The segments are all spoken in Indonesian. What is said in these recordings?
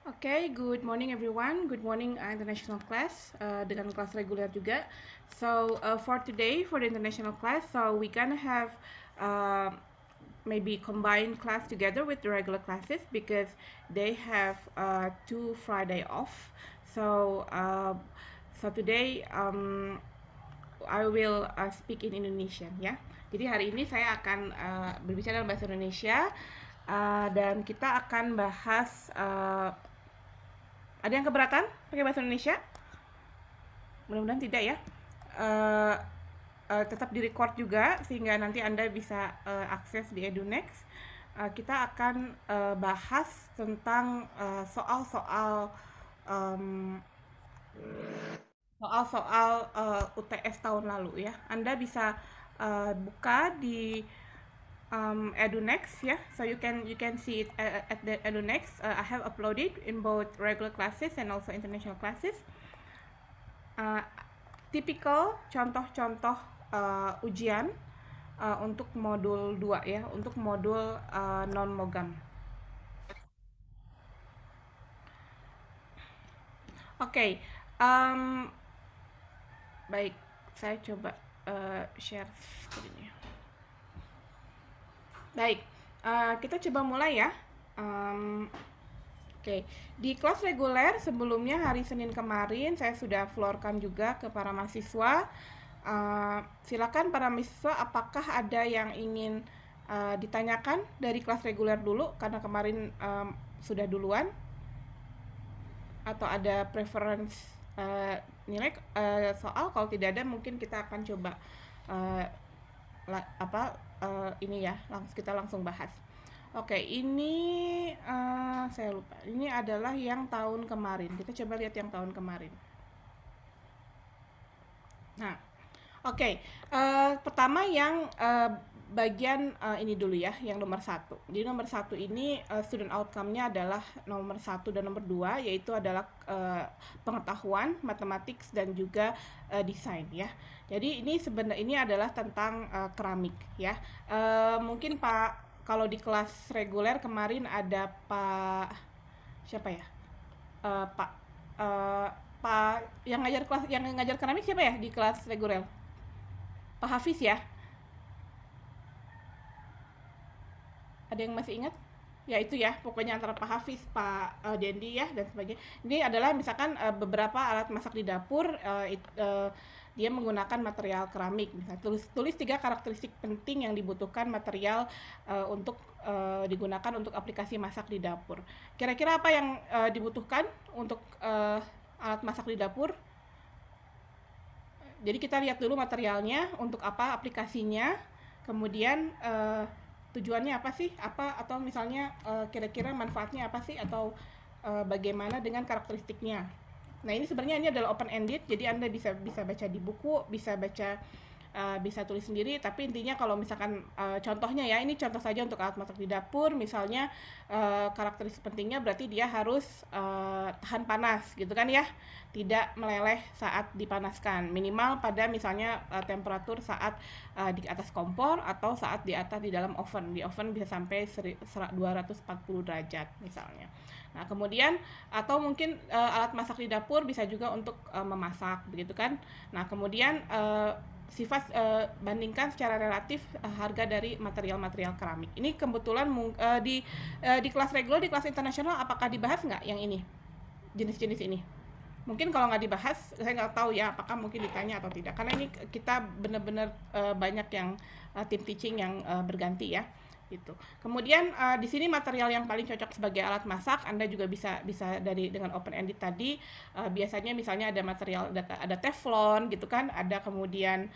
Okay, good morning everyone. Good morning international class dengan kelas reguler juga. So for today for the international class, so we gonna have uh, maybe combine class together with the regular classes because they have 2 Friday off. So today I will speak in Indonesian ya. Jadi hari ini saya akan berbicara dalam bahasa Indonesia dan kita akan bahas ada yang keberatan pakai bahasa Indonesia? Mudah-mudahan tidak ya. Uh, Tetap direcord juga sehingga nanti Anda bisa akses di EduNext. Kita akan bahas tentang soal-soal um, soal-soal UTS tahun lalu ya. Anda bisa buka di EduNext ya. So you can see it at the EduNext. I have uploaded in both regular classes and also international classes. Tipikal contoh-contoh ujian untuk modul 2 ya, untuk modul non-logam. Oke, baik, saya coba share screen-nya. Baik, kita coba mulai ya. Oke, di kelas reguler sebelumnya hari Senin kemarin saya sudah floorkan juga ke para mahasiswa. Silakan para mahasiswa, apakah ada yang ingin ditanyakan dari kelas reguler dulu karena kemarin sudah duluan, atau ada preference nilai soal? Kalau tidak ada, mungkin kita akan coba ini ya, kita langsung bahas. Oke, ini saya lupa. Ini adalah yang tahun kemarin. Kita coba lihat yang tahun kemarin. Nah, oke. Pertama yang bagian ini dulu ya, yang nomor 1. Jadi nomor 1 ini student outcome-nya adalah nomor 1 dan nomor 2, yaitu adalah pengetahuan, matematik, dan juga desain ya. Jadi ini sebenarnya ini adalah tentang keramik ya. Mungkin Pak, kalau di kelas reguler kemarin ada Pak siapa ya? Pak eh, Pak yang ngajar keramik siapa ya di kelas reguler? Pak Hafiz ya? Ada yang masih ingat? Ya itu ya, pokoknya antara Pak Hafiz, Pak Dendi ya dan sebagainya. Ini adalah misalkan beberapa alat masak di dapur, dia menggunakan material keramik. Misalnya tulis 3 karakteristik penting yang dibutuhkan material untuk digunakan untuk aplikasi masak di dapur. Kira-kira apa yang dibutuhkan untuk alat masak di dapur? Jadi kita lihat dulu materialnya, untuk apa aplikasinya, kemudian tujuannya apa sih, apa atau misalnya kira-kira manfaatnya apa sih, atau bagaimana dengan karakteristiknya. Nah ini sebenarnya ini adalah open ended, jadi Anda bisa baca di buku, bisa baca bisa tulis sendiri, tapi intinya kalau misalkan contohnya ya, ini contoh saja untuk alat masak di dapur, misalnya karakteristik pentingnya berarti dia harus tahan panas gitu kan ya, tidak meleleh saat dipanaskan, minimal pada misalnya temperatur saat di atas kompor atau saat di atas di dalam oven. Di oven bisa sampai 240 derajat misalnya. Nah, kemudian atau mungkin alat masak di dapur bisa juga untuk memasak begitu kan. Nah, kemudian sifat bandingkan secara relatif harga dari material-material keramik. Ini kebetulan di kelas reguler, di kelas internasional apakah dibahas nggak yang ini, jenis-jenis ini? Mungkin kalau nggak dibahas, saya nggak tahu ya apakah mungkin ditanya atau tidak. Karena ini kita benar-benar banyak yang tim teaching yang berganti ya. Gitu. Kemudian di sini material yang paling cocok sebagai alat masak, Anda juga bisa dari dengan open ended tadi. Biasanya misalnya ada material, ada teflon gitu kan, ada kemudian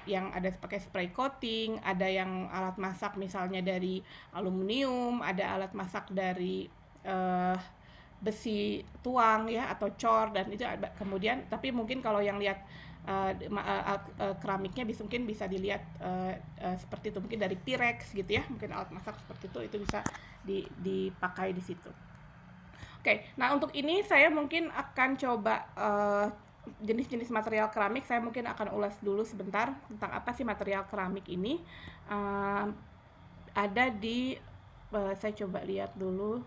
yang ada pakai spray coating, ada yang alat masak misalnya dari aluminium, ada alat masak dari besi tuang ya atau cor, dan itu kemudian tapi mungkin kalau yang lihat keramiknya mungkin bisa dilihat seperti itu, mungkin dari Pyrex gitu ya, mungkin alat masak seperti itu bisa dipakai di situ. Oke, nah untuk ini saya mungkin akan coba jenis-jenis material keramik, saya mungkin akan ulas dulu sebentar tentang apa sih material keramik ini. Ada di saya coba lihat dulu.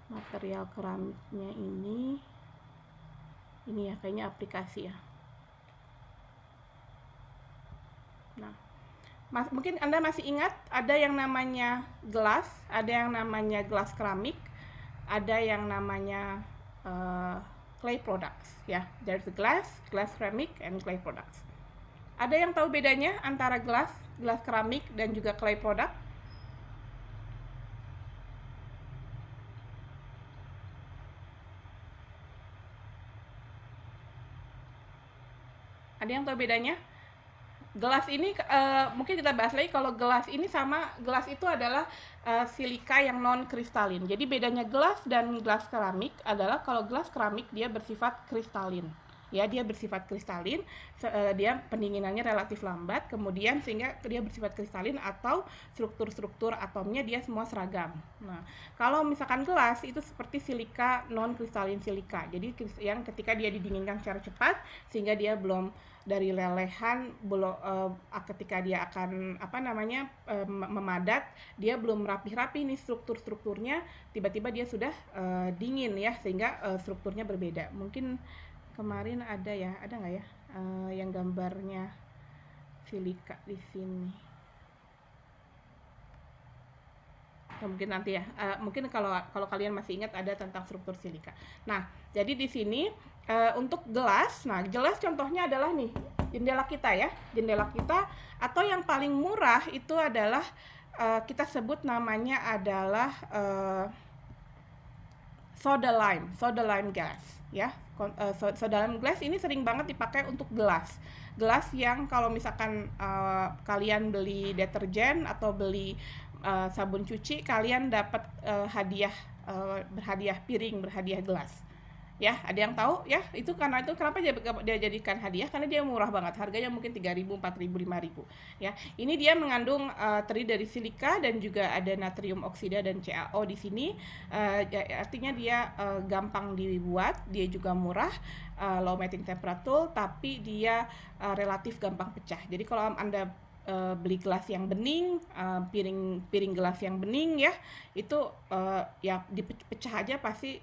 Material keramiknya ini ya kayaknya aplikasi ya. Nah, mungkin Anda masih ingat ada yang namanya gelas, ada yang namanya gelas keramik, ada yang namanya clay products ya. There's glass ceramic and clay products. Ada yang tahu bedanya antara gelas keramik dan juga clay product? Ada yang tahu bedanya? Gelas ini mungkin kita bahas lagi. Kalau gelas ini sama, gelas itu adalah silika yang non kristalin. Jadi bedanya gelas dan gelas keramik adalah kalau gelas keramik dia bersifat kristalin. Ya, dia bersifat kristalin, dia pendinginannya relatif lambat, kemudian sehingga dia bersifat kristalin atau struktur-struktur atomnya dia semua seragam. Nah, kalau misalkan gelas itu seperti silika non kristalin silika. Jadi yang ketika dia didinginkan secara cepat sehingga dia belum dari lelehan belum ketika dia akan memadat, dia belum rapi-rapi nih strukturnya, tiba-tiba dia sudah dingin ya, sehingga strukturnya berbeda. Mungkin kemarin ada nggak ya yang gambarnya silika di sini? Mungkin nanti ya, mungkin kalau kalian masih ingat ada tentang struktur silika. Nah, jadi di sini untuk gelas, nah jelas contohnya adalah nih jendela kita ya, jendela kita, atau yang paling murah itu adalah kita sebut namanya adalah soda lime glass ya. Soda lime glass ini sering banget dipakai untuk gelas yang kalau misalkan kalian beli deterjen atau beli sabun cuci, kalian dapat berhadiah piring, berhadiah gelas ya. Ada yang tahu ya itu? Karena itu kenapa dia jadikan hadiah, karena dia murah banget, harganya mungkin 3.000, 4.000, 5.000 ya. Ini dia mengandung terdiri dari silika dan juga ada natrium oksida dan CaO di sini. Artinya dia gampang dibuat, dia juga murah, low melting temperature, tapi dia relatif gampang pecah. Jadi kalau Anda beli gelas yang bening, piring gelas yang bening ya, itu ya dipecah aja pasti,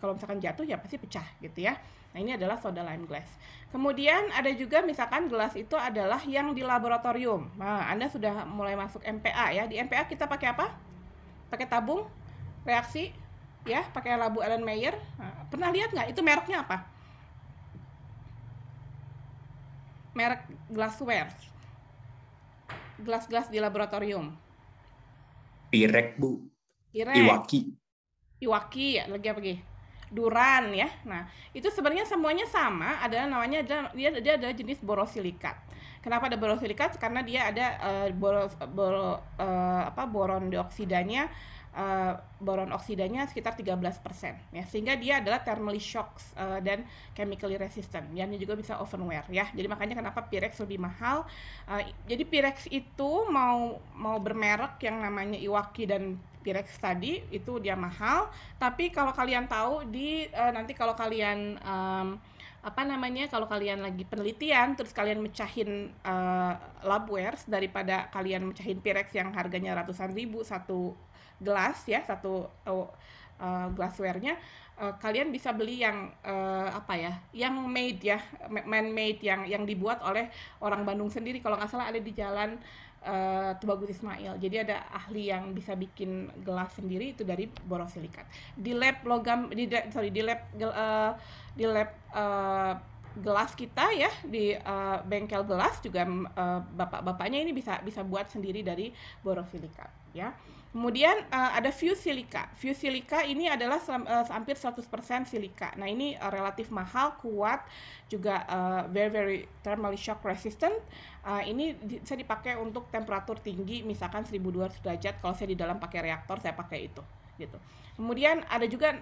kalau misalkan jatuh ya pasti pecah gitu ya. Nah, ini adalah soda lime glass. Kemudian ada juga misalkan gelas itu adalah yang di laboratorium. Nah, Anda sudah mulai masuk MPA ya. Di MPA kita pakai apa? Pakai tabung reaksi ya, pakai labu Erlenmeyer. Nah, pernah lihat nggak itu mereknya apa? Merek glassware, gelas-gelas di laboratorium. Pirek, Bu. Pirek. Iwaki ya, lagi apa lagi? Duran ya. Nah, itu sebenarnya semuanya sama, adalah namanya dia adalah jenis borosilikat. Kenapa ada borosilikat? Karena dia ada boron dioksidanya, boron oksidanya sekitar 13% ya, sehingga dia adalah thermally shocks dan chemically resistant. Yang juga bisa oven wear ya. Jadi makanya kenapa Pyrex lebih mahal. Jadi Pyrex itu mau bermerek yang namanya Iwaki dan Pyrex tadi itu dia mahal, tapi kalau kalian tahu nanti kalau kalian kalau kalian lagi penelitian terus kalian mecahin labwares, daripada kalian mecahin Pyrex yang harganya ratusan ribu satu gelas ya, satu glassware-nya, kalian bisa beli yang yang made ya, man made, yang dibuat oleh orang Bandung sendiri, kalau nggak salah ada di jalan Tubagus Ismail. Jadi ada ahli yang bisa bikin gelas sendiri itu dari borosilikat. Di lab gelas kita ya, di bengkel gelas juga bapak-bapaknya ini bisa buat sendiri dari borosilikat ya. Kemudian ada fused silica. Fused silica ini adalah hampir 100% silika. Nah, ini relatif mahal, kuat, juga very thermally shock resistant. Ini bisa dipakai untuk temperatur tinggi, misalkan 1200 derajat. Kalau saya di dalam pakai reaktor, saya pakai itu gitu. Kemudian ada juga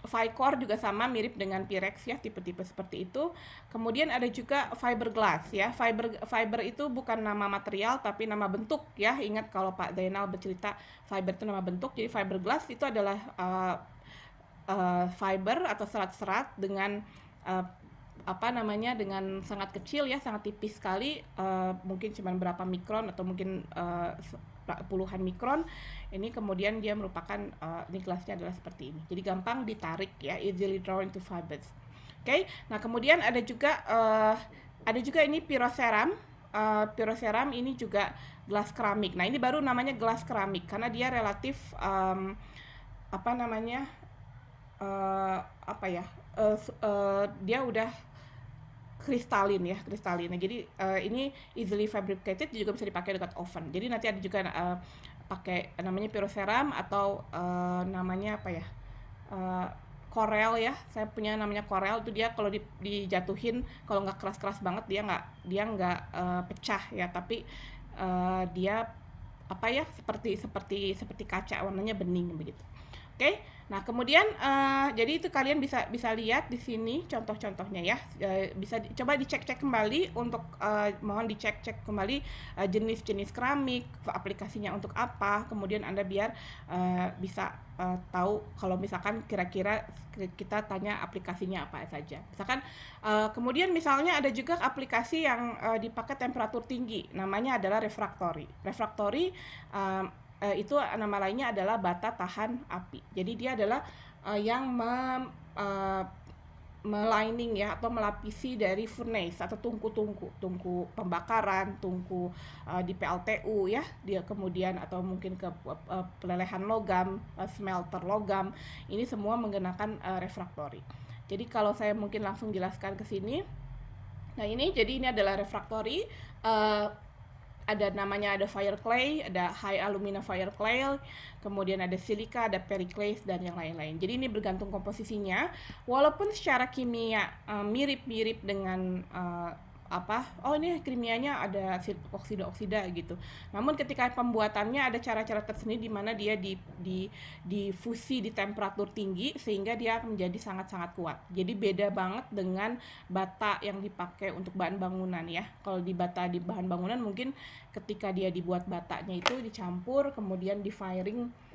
Vicor, juga sama, mirip dengan Pyrex ya, tipe-tipe seperti itu. Kemudian ada juga fiberglass ya. Fiber itu bukan nama material tapi nama bentuk ya. Ingat kalau Pak Zainal bercerita fiber itu nama bentuk. Jadi fiberglass itu adalah fiber atau serat-serat dengan dengan sangat kecil ya, sangat tipis sekali, mungkin cuma berapa mikron atau mungkin puluhan mikron. Ini kemudian dia merupakan ini gelasnya adalah seperti ini. Jadi gampang ditarik ya, easily drawn into fibers. Oke. Nah, kemudian ada juga ini pyroceram. Pyroceram ini juga gelas keramik. Nah, ini baru namanya gelas keramik karena dia relatif dia udah kristalin ya, kristalin. Nah, jadi ini easily fabricated, juga bisa dipakai dekat oven. Jadi nanti ada juga pakai namanya pyroceram atau namanya Corel ya. Saya punya namanya Corel, itu dia kalau dijatuhin, kalau nggak keras-keras banget dia nggak pecah ya, tapi dia seperti kaca, warnanya bening begitu. Oke. Nah, kemudian jadi itu kalian bisa lihat di sini contoh-contohnya ya. Bisa coba dicek-cek kembali untuk mohon dicek-cek kembali jenis-jenis keramik, aplikasinya untuk apa. Kemudian Anda biar bisa tahu kalau misalkan kira-kira kita tanya aplikasinya apa saja. Misalkan kemudian misalnya ada juga aplikasi yang dipakai temperatur tinggi, namanya adalah refraktori. Refraktori itu nama lainnya adalah bata tahan api. Jadi dia adalah yang melining ya, atau melapisi dari furnace atau tungku pembakaran, tungku di PLTU ya, dia kemudian atau mungkin ke pelelehan logam, smelter logam. Ini semua menggunakan refraktori. Jadi kalau saya mungkin langsung jelaskan ke sini. Nah, ini adalah refraktori. Ada fire clay, ada high alumina fire clay, kemudian ada silika, ada periclase, dan yang lain-lain. Jadi ini bergantung komposisinya. Walaupun secara kimia mirip-mirip dengan ini kimianya ada oksida gitu. Namun ketika pembuatannya ada cara-cara tersendiri di mana dia difusi di temperatur tinggi sehingga dia menjadi sangat-sangat kuat. Jadi beda banget dengan bata yang dipakai untuk bahan bangunan ya. Kalau di bahan bangunan mungkin ketika dia dibuat batanya itu dicampur kemudian di firing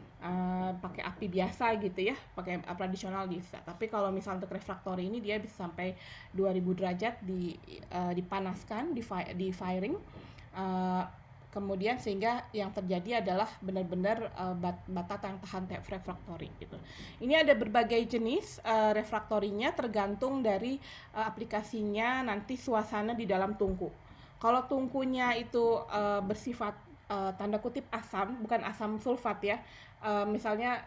pakai api biasa gitu ya, pakai tradisional bisa. Tapi kalau misal untuk refraktori ini dia bisa sampai 2000 derajat dipanaskan, di firing, kemudian sehingga yang terjadi adalah benar-benar bata yang tahan refraktori gitu. Ini ada berbagai jenis refraktorinya tergantung dari aplikasinya, nanti suasana di dalam tungku. Kalau tungkunya itu bersifat tanda kutip asam, bukan asam sulfat ya, misalnya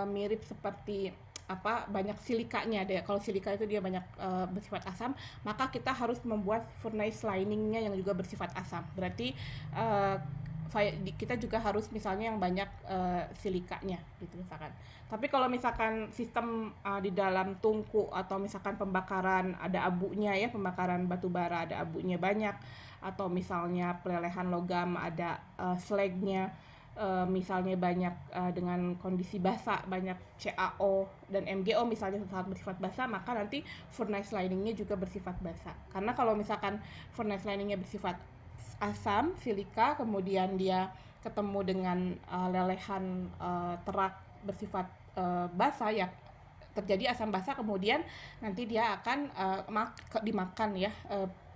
mirip seperti banyak silikanya deh. Kalau silika itu dia banyak bersifat asam, maka kita harus membuat furnace liningnya yang juga bersifat asam. Berarti kita juga harus misalnya yang banyak silikanya gitu misalkan. Tapi kalau misalkan sistem di dalam tungku atau misalkan pembakaran ada abunya ya, pembakaran batu bara ada abunya banyak, atau misalnya pelelehan logam ada slagnya, misalnya banyak dengan kondisi basah, banyak CaO dan MgO misalnya saat bersifat basah, maka nanti furnace liningnya juga bersifat basah. Karena kalau misalkan furnace liningnya bersifat asam, silika, kemudian dia ketemu dengan lelehan terak bersifat basah ya, terjadi asam basah, kemudian nanti dia akan dimakan ya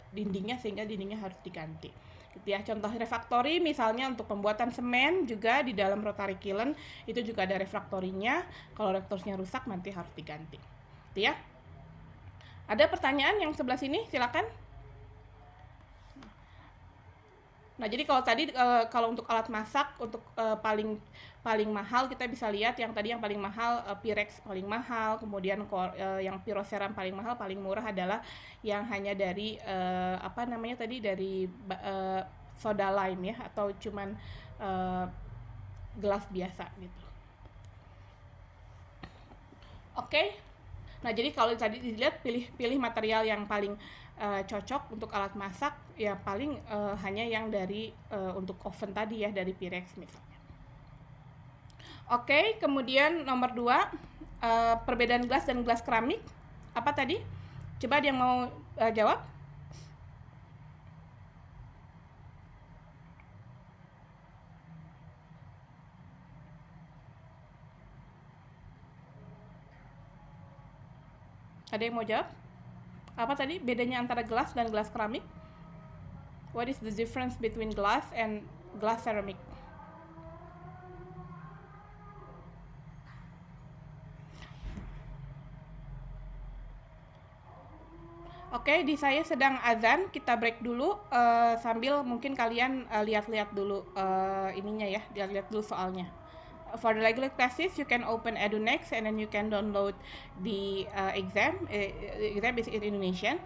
dindingnya, sehingga dindingnya harus diganti gitu ya. Contoh refraktori misalnya untuk pembuatan semen juga di dalam rotary kiln itu juga ada refraktorinya. Kalau refraktorinya rusak nanti harus diganti gitu ya. Ada pertanyaan yang sebelah sini, silakan. Nah, jadi kalau tadi kalau untuk alat masak untuk paling mahal kita bisa lihat yang tadi yang paling mahal Pyrex paling mahal, kemudian yang pyroceram paling mahal, paling murah adalah yang hanya dari dari soda lime ya, atau cuman gelas biasa gitu. Oke. Nah, jadi kalau tadi dilihat pilih material yang paling cocok untuk alat masak ya, paling hanya yang dari untuk oven tadi ya, dari Pyrex misalnya. Oke, kemudian nomor 2, perbedaan gelas dan gelas keramik apa tadi? Coba ada yang mau jawab? Ada yang mau jawab? Apa tadi bedanya antara gelas dan gelas keramik? What is the difference between glass and glass ceramic? Oke, di saya sedang azan. Kita break dulu sambil mungkin kalian lihat-lihat dulu ininya ya, lihat-lihat dulu soalnya. For the regular classes, you can open EduNext and then you can download the exam. Exam is in Indonesian,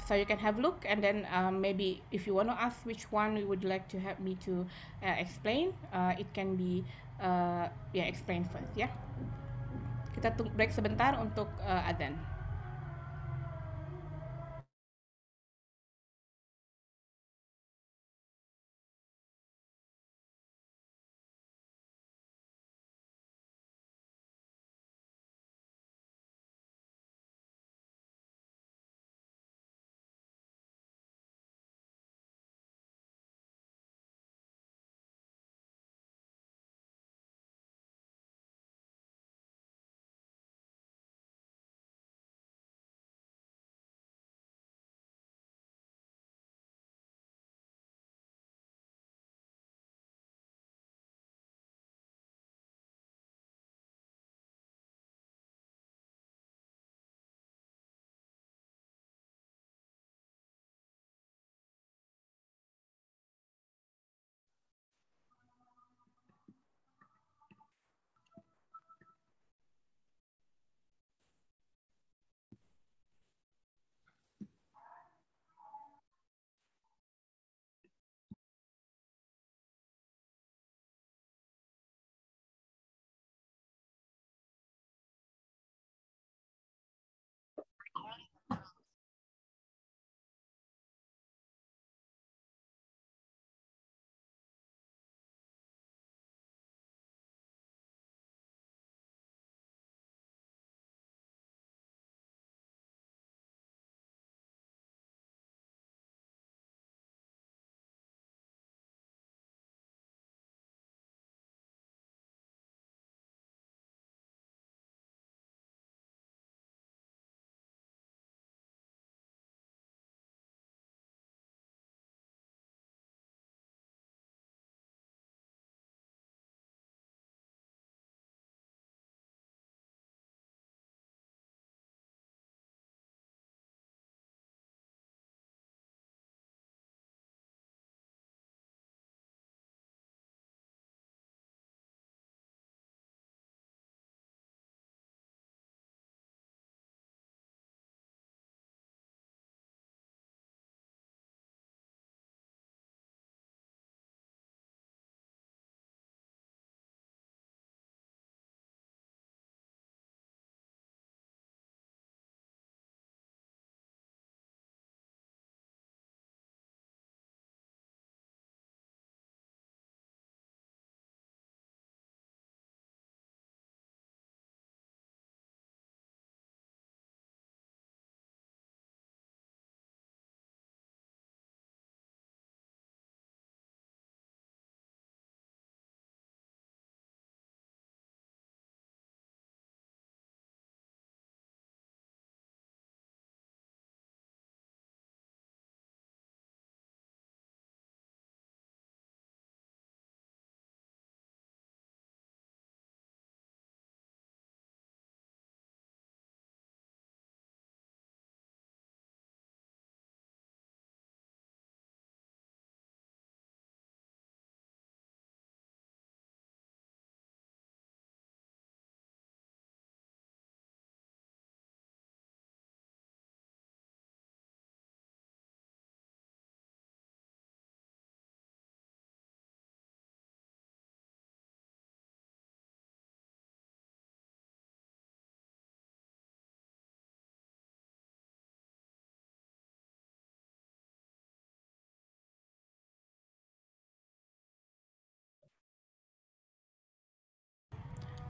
so you can have a look and then maybe if you want to ask which one you would like to have me to explain, it can be explained first ya. Kita break sebentar untuk azan.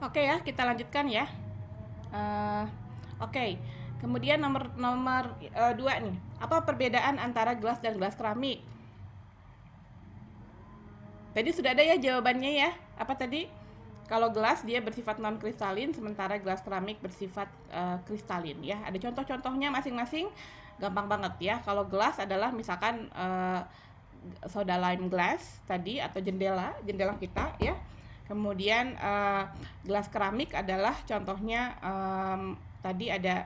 Oke ya, kita lanjutkan ya. Oke, kemudian nomor nomor 2 nih. Apa perbedaan antara gelas dan gelas keramik? Tadi sudah ada ya jawabannya ya. Apa tadi? Kalau gelas dia bersifat non kristalin, sementara gelas keramik bersifat kristalin ya. Ada contoh-contohnya masing-masing. Gampang banget ya. Kalau gelas adalah misalkan soda lime glass tadi atau jendela kita ya. Kemudian gelas keramik adalah contohnya tadi ada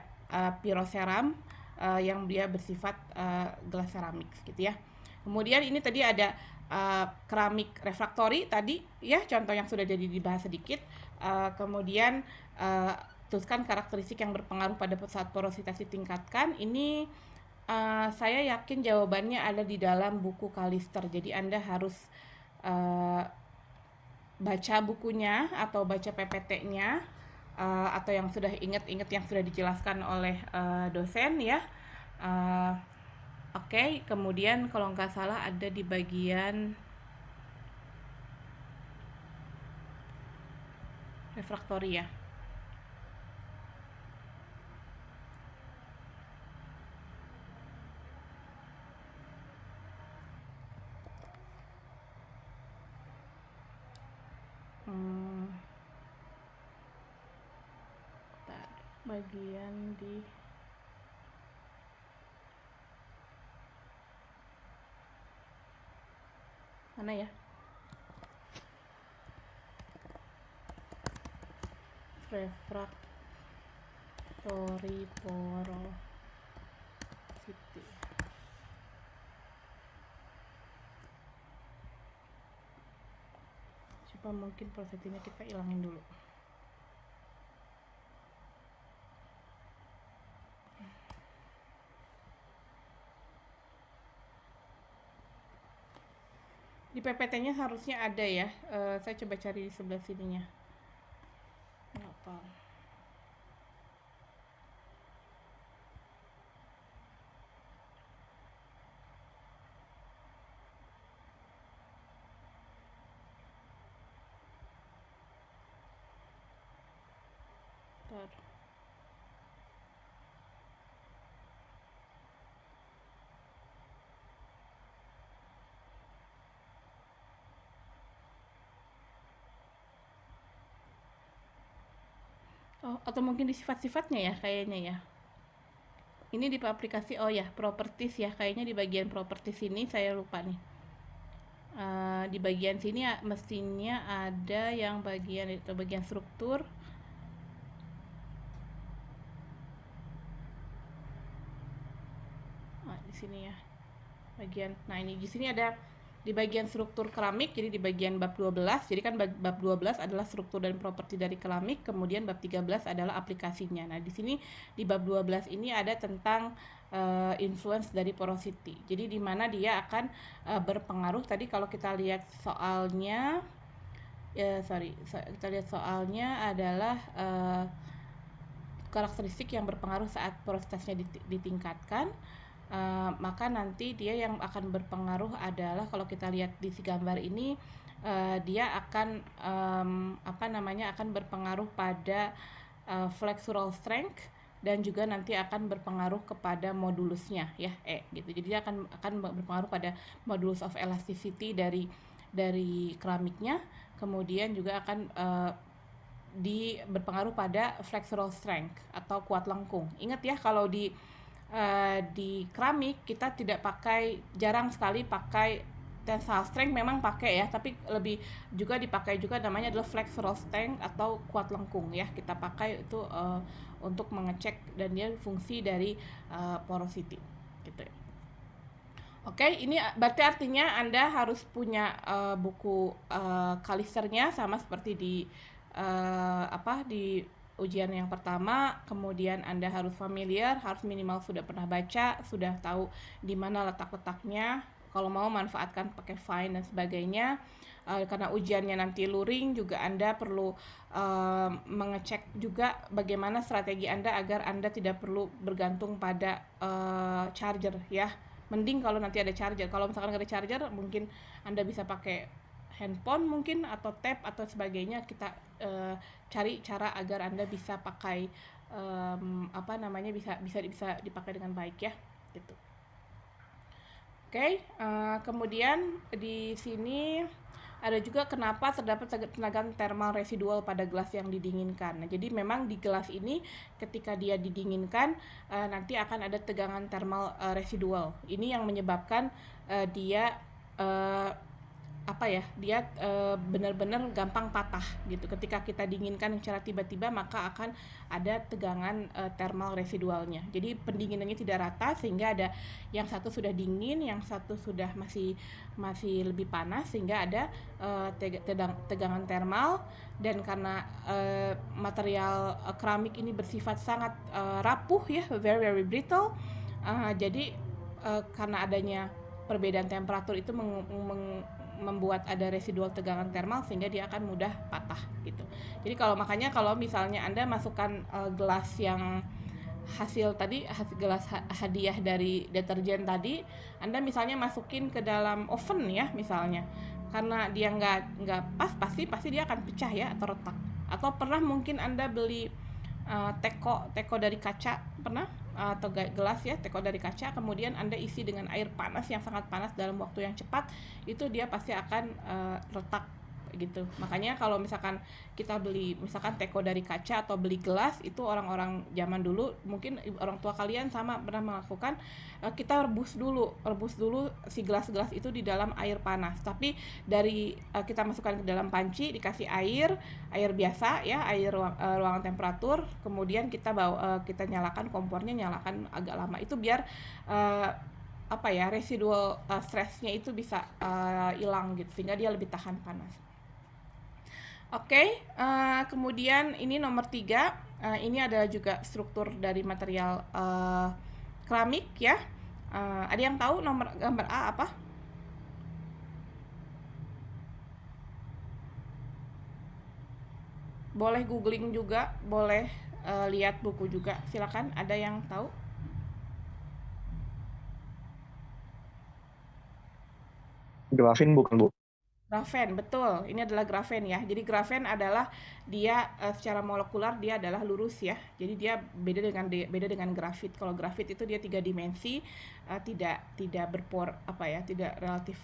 pyroceram yang dia bersifat gelas keramik gitu ya. Kemudian ini tadi ada keramik refraktori tadi ya, contoh yang sudah jadi dibahas sedikit. Kemudian teruskan karakteristik yang berpengaruh pada saat porositas ditingkatkan. Ini saya yakin jawabannya ada di dalam buku Kalister. Jadi Anda harus baca bukunya atau baca PPT-nya atau yang sudah ingat-ingat yang sudah dijelaskan oleh dosen ya. Oke, kemudian kalau nggak salah ada di bagian refraktori ya. Bagian di mana ya? Refraktori porosity. Coba mungkin porosity-nya kita ilangin dulu. Di PPT-nya harusnya ada ya. Saya coba cari di sebelah sininya. Apa? Oh, atau mungkin di sifat-sifatnya ya kayaknya ya. Ini di aplikasi, oh ya, properties ya, kayaknya di bagian properties ini saya lupa nih. Di bagian sini mestinya ada yang bagian itu, bagian struktur. Di sini ya. Bagian, nah ini di sini ada di bagian struktur keramik, jadi di bagian bab 12. Jadi kan bab 12 adalah struktur dan properti dari keramik, kemudian bab 13 adalah aplikasinya. Nah, di sini di bab 12 ini ada tentang influence dari porosity. Jadi di mana dia akan berpengaruh. Tadi kalau kita lihat soalnya kita lihat soalnya adalah karakteristik yang berpengaruh saat porositasnya ditingkatkan. Maka nanti dia yang akan berpengaruh adalah, kalau kita lihat di si gambar ini, dia akan akan berpengaruh pada flexural strength, dan juga nanti akan berpengaruh kepada modulusnya ya, gitu. Jadi dia akan berpengaruh pada modulus of elasticity dari keramiknya, kemudian juga akan berpengaruh pada flexural strength atau kuat lengkung. Ingat ya, kalau di keramik kita jarang sekali pakai tensile strength, memang pakai ya, tapi lebih juga dipakai juga namanya adalah flexural strength atau kuat lengkung ya. Kita pakai itu untuk mengecek, dan dia fungsi dari porosity gitu ya. Oke, ini berarti artinya Anda harus punya buku Kalisternya sama seperti di ujian yang pertama. Kemudian Anda harus familiar, harus minimal sudah pernah baca, sudah tahu di mana letak-letaknya. Kalau mau manfaatkan pakai find dan sebagainya. Karena ujiannya nanti luring, juga Anda perlu mengecek juga bagaimana strategi Anda agar Anda tidak perlu bergantung pada charger ya. Mending kalau nanti ada charger. Kalau misalkan nggak ada charger, mungkin Anda bisa pakai handphone mungkin, atau tab atau sebagainya. Kita cari cara agar Anda bisa pakai bisa dipakai dengan baik ya, gitu. Oke, kemudian di sini ada juga kenapa terdapat tegangan thermal residual pada gelas yang didinginkan. Nah, jadi memang di gelas ini ketika dia didinginkan nanti akan ada tegangan thermal residual. Ini yang menyebabkan dia apa ya, dia benar-benar gampang patah gitu. Ketika kita dinginkan secara tiba-tiba maka akan ada tegangan thermal residualnya. Jadi pendinginannya tidak rata sehingga ada yang satu sudah dingin, yang satu sudah masih lebih panas sehingga ada tegangan thermal. Dan karena material keramik ini bersifat sangat rapuh ya, very very brittle, jadi karena adanya perbedaan temperatur itu membuat ada residual tegangan thermal sehingga dia akan mudah patah gitu. Jadi makanya kalau misalnya Anda masukkan gelas yang hasil gelas hadiah dari deterjen tadi, Anda misalnya masukin ke dalam oven ya misalnya, karena dia nggak pas, pasti dia akan pecah ya atau retak. Atau pernah mungkin Anda beli teko dari kaca, pernah, atau gelas ya, teko dari kaca, kemudian Anda isi dengan air panas yang sangat panas dalam waktu yang cepat, itu dia pasti akan retak gitu. Makanya kalau misalkan kita beli misalkan teko dari kaca atau beli gelas, itu orang-orang zaman dulu, mungkin orang tua kalian sama pernah melakukan, kita rebus dulu si gelas-gelas itu di dalam air panas. Tapi dari kita masukkan ke dalam panci, dikasih air biasa ya, air ruangan temperatur, kemudian kita nyalakan kompornya, nyalakan agak lama, itu biar residual stressnya itu bisa hilang gitu, sehingga dia lebih tahan panas. Oke, kemudian ini nomor 3, ini adalah juga struktur dari material keramik ya. Ada yang tahu gambar A apa? Boleh googling juga, boleh lihat buku juga, silakan. Ada yang tahu? Grafin bukan, Bu? Grafen, betul. Ini adalah grafen ya. Jadi grafen adalah dia secara molekular dia adalah lurus ya. Jadi dia beda dengan grafit. Kalau grafit itu dia 3 dimensi, tidak berpor tidak relatif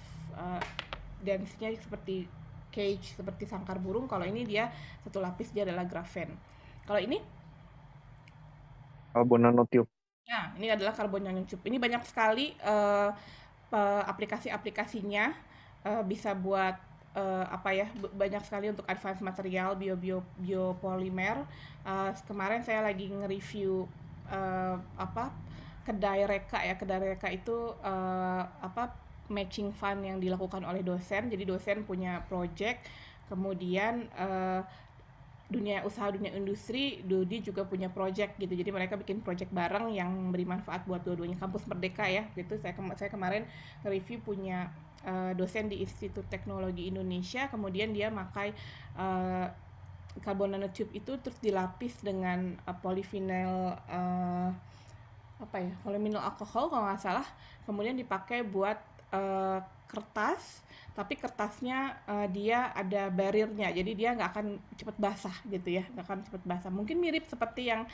density seperti cage, seperti sangkar burung. Kalau ini dia satu lapis, dia adalah grafen. Kalau ini Carbon nanotube. Nah, ini adalah carbon nanotube. Ini banyak sekali aplikasi-aplikasinya, bisa buat banyak sekali untuk advance material, biopolimer. Kemarin saya lagi nge-review kedai reka ya. Kedai reka itu matching fund yang dilakukan oleh dosen. Jadi dosen punya project, kemudian dunia industri, Dodi juga punya project gitu. Jadi mereka bikin project bareng yang beri manfaat buat dua-duanya. Kampus Merdeka ya gitu. Saya kemarin review punya dosen di Institut Teknologi Indonesia, kemudian dia pakai carbon nanotube itu terus dilapis dengan polyvinyl polyvinyl alkohol kalau nggak salah, kemudian dipakai buat kertas, tapi kertasnya dia ada barriernya, jadi dia nggak akan cepat basah gitu ya, nggak akan cepat basah. Mungkin mirip seperti yang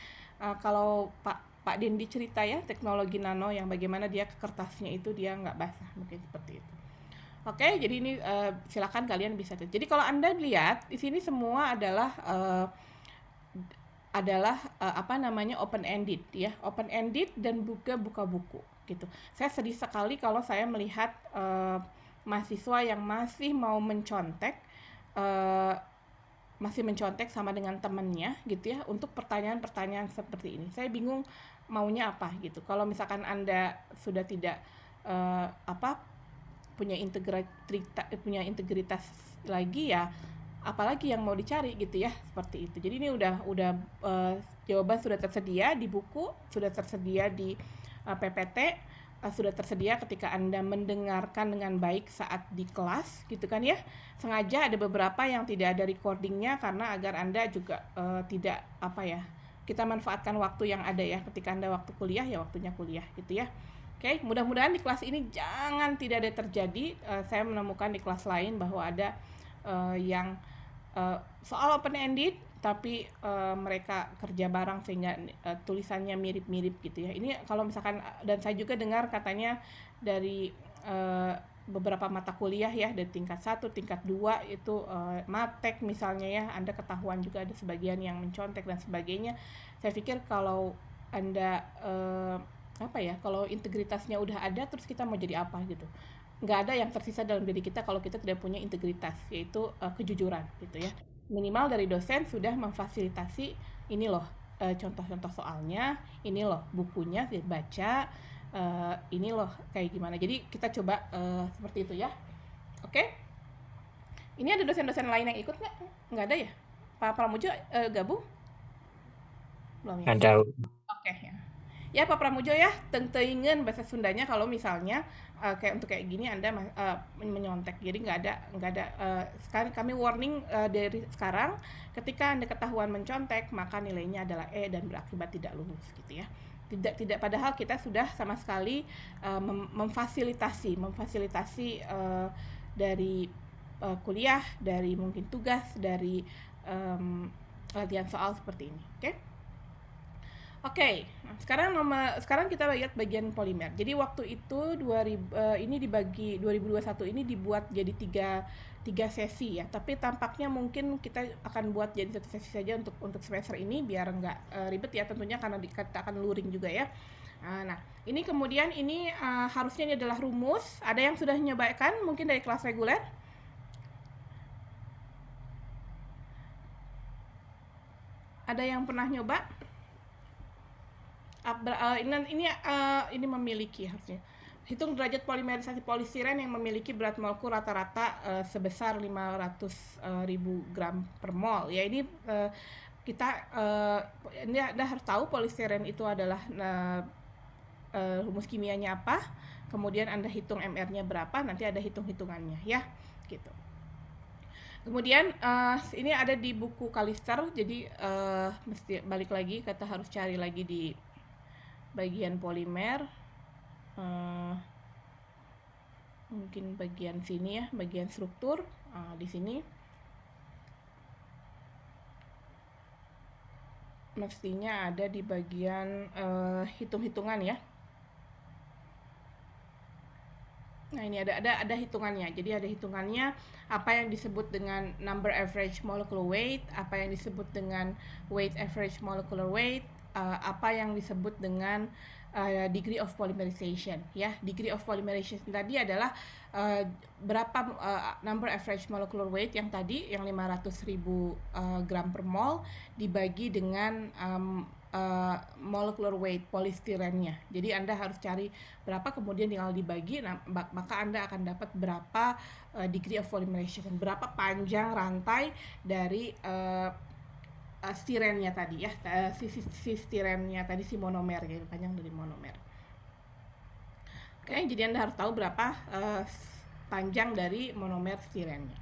kalau Pak Dendi cerita ya, teknologi nano yang bagaimana dia kertasnya itu dia nggak basah, mungkin seperti itu. Oke, jadi ini silakan kalian bisa. Jadi kalau Anda lihat di sini semua adalah open ended ya, open ended dan buka buku gitu. Saya sedih sekali kalau saya melihat mahasiswa yang masih mau mencontek sama dengan temannya gitu ya, untuk pertanyaan-pertanyaan seperti ini. Saya bingung maunya apa gitu. Kalau misalkan Anda sudah tidak punya integritas lagi ya, apalagi yang mau dicari gitu ya, seperti itu. Jadi ini udah jawaban sudah tersedia di buku, sudah tersedia di PPT, sudah tersedia ketika Anda mendengarkan dengan baik saat di kelas gitu kan ya. Sengaja ada beberapa yang tidak ada recordingnya karena agar Anda juga tidak kita manfaatkan waktu yang ada ya. Ketika Anda waktu kuliah ya waktunya kuliah gitu ya. Oke, mudah-mudahan di kelas ini jangan tidak ada terjadi. Saya menemukan di kelas lain bahwa ada yang soal open ended tapi mereka kerja bareng sehingga tulisannya mirip-mirip gitu ya. Ini kalau misalkan, dan saya juga dengar katanya dari beberapa mata kuliah ya, dari tingkat 1, tingkat 2 itu matek misalnya ya, Anda ketahuan juga ada sebagian yang mencontek dan sebagainya. Saya pikir kalau Anda kalau integritasnya udah ada, terus kita mau jadi apa gitu. nggak ada yang tersisa dalam diri kita kalau kita tidak punya integritas, yaitu kejujuran gitu ya. Minimal dari dosen sudah memfasilitasi ini loh contoh-contoh soalnya, ini loh bukunya dibaca, ini loh kayak gimana. Jadi kita coba seperti itu ya. Oke? Ini ada dosen-dosen lain yang ikut nggak? Nggak ada ya? Pak Pramujo gabung? Belum ya? Ada. Oke ya. Ya Pak Pramujo ya, tentengin bahasa Sundanya kalau misalnya kayak untuk kayak gini Anda menyontek. Jadi nggak ada sekarang kami warning dari sekarang, ketika Anda ketahuan mencontek maka nilainya adalah E dan berakibat tidak lulus gitu ya. Tidak padahal kita sudah sama sekali memfasilitasi dari kuliah, dari mungkin tugas, dari latihan soal seperti ini. Oke, nah, sekarang kita lihat bagian polimer. Jadi waktu itu 2021 ini dibuat jadi tiga sesi ya. Tapi tampaknya mungkin kita akan buat jadi satu sesi saja untuk semester ini biar nggak ribet ya tentunya, karena kita akan luring juga ya. Nah, ini kemudian ini harusnya ini adalah rumus. Ada yang sudah nyobakan mungkin dari kelas reguler? Ada yang pernah nyoba? Ini memiliki harusnya. Hitung derajat polimerisasi polistiren yang memiliki berat molekul rata-rata sebesar 500.000 gram per mol. Ya ini ini Anda harus tahu polistiren itu adalah rumus kimianya apa. Kemudian Anda hitung MR-nya berapa, nanti ada hitung-hitungannya ya, gitu. Kemudian ini ada di buku Kalister, jadi mesti balik lagi, kita harus cari lagi di bagian polimer, mungkin bagian sini ya, bagian struktur di sini mestinya ada di bagian hitung-hitungan ya. Nah ini ada hitungannya. Jadi ada hitungannya apa yang disebut dengan number average molecular weight, apa yang disebut dengan weight average molecular weight, apa yang disebut dengan degree of polymerization ya. Degree of polymerization tadi adalah berapa number average molecular weight yang tadi yang 500.000 gram per mol dibagi dengan molecular weight polistirennya. Jadi Anda harus cari berapa, kemudian tinggal dibagi, maka Anda akan dapat berapa degree of polymerization, berapa panjang rantai dari stirennya tadi ya, si stirennya tadi, si monomer gitu, panjang dari monomer. Oke, jadi Anda harus tahu berapa panjang dari monomer stirennya.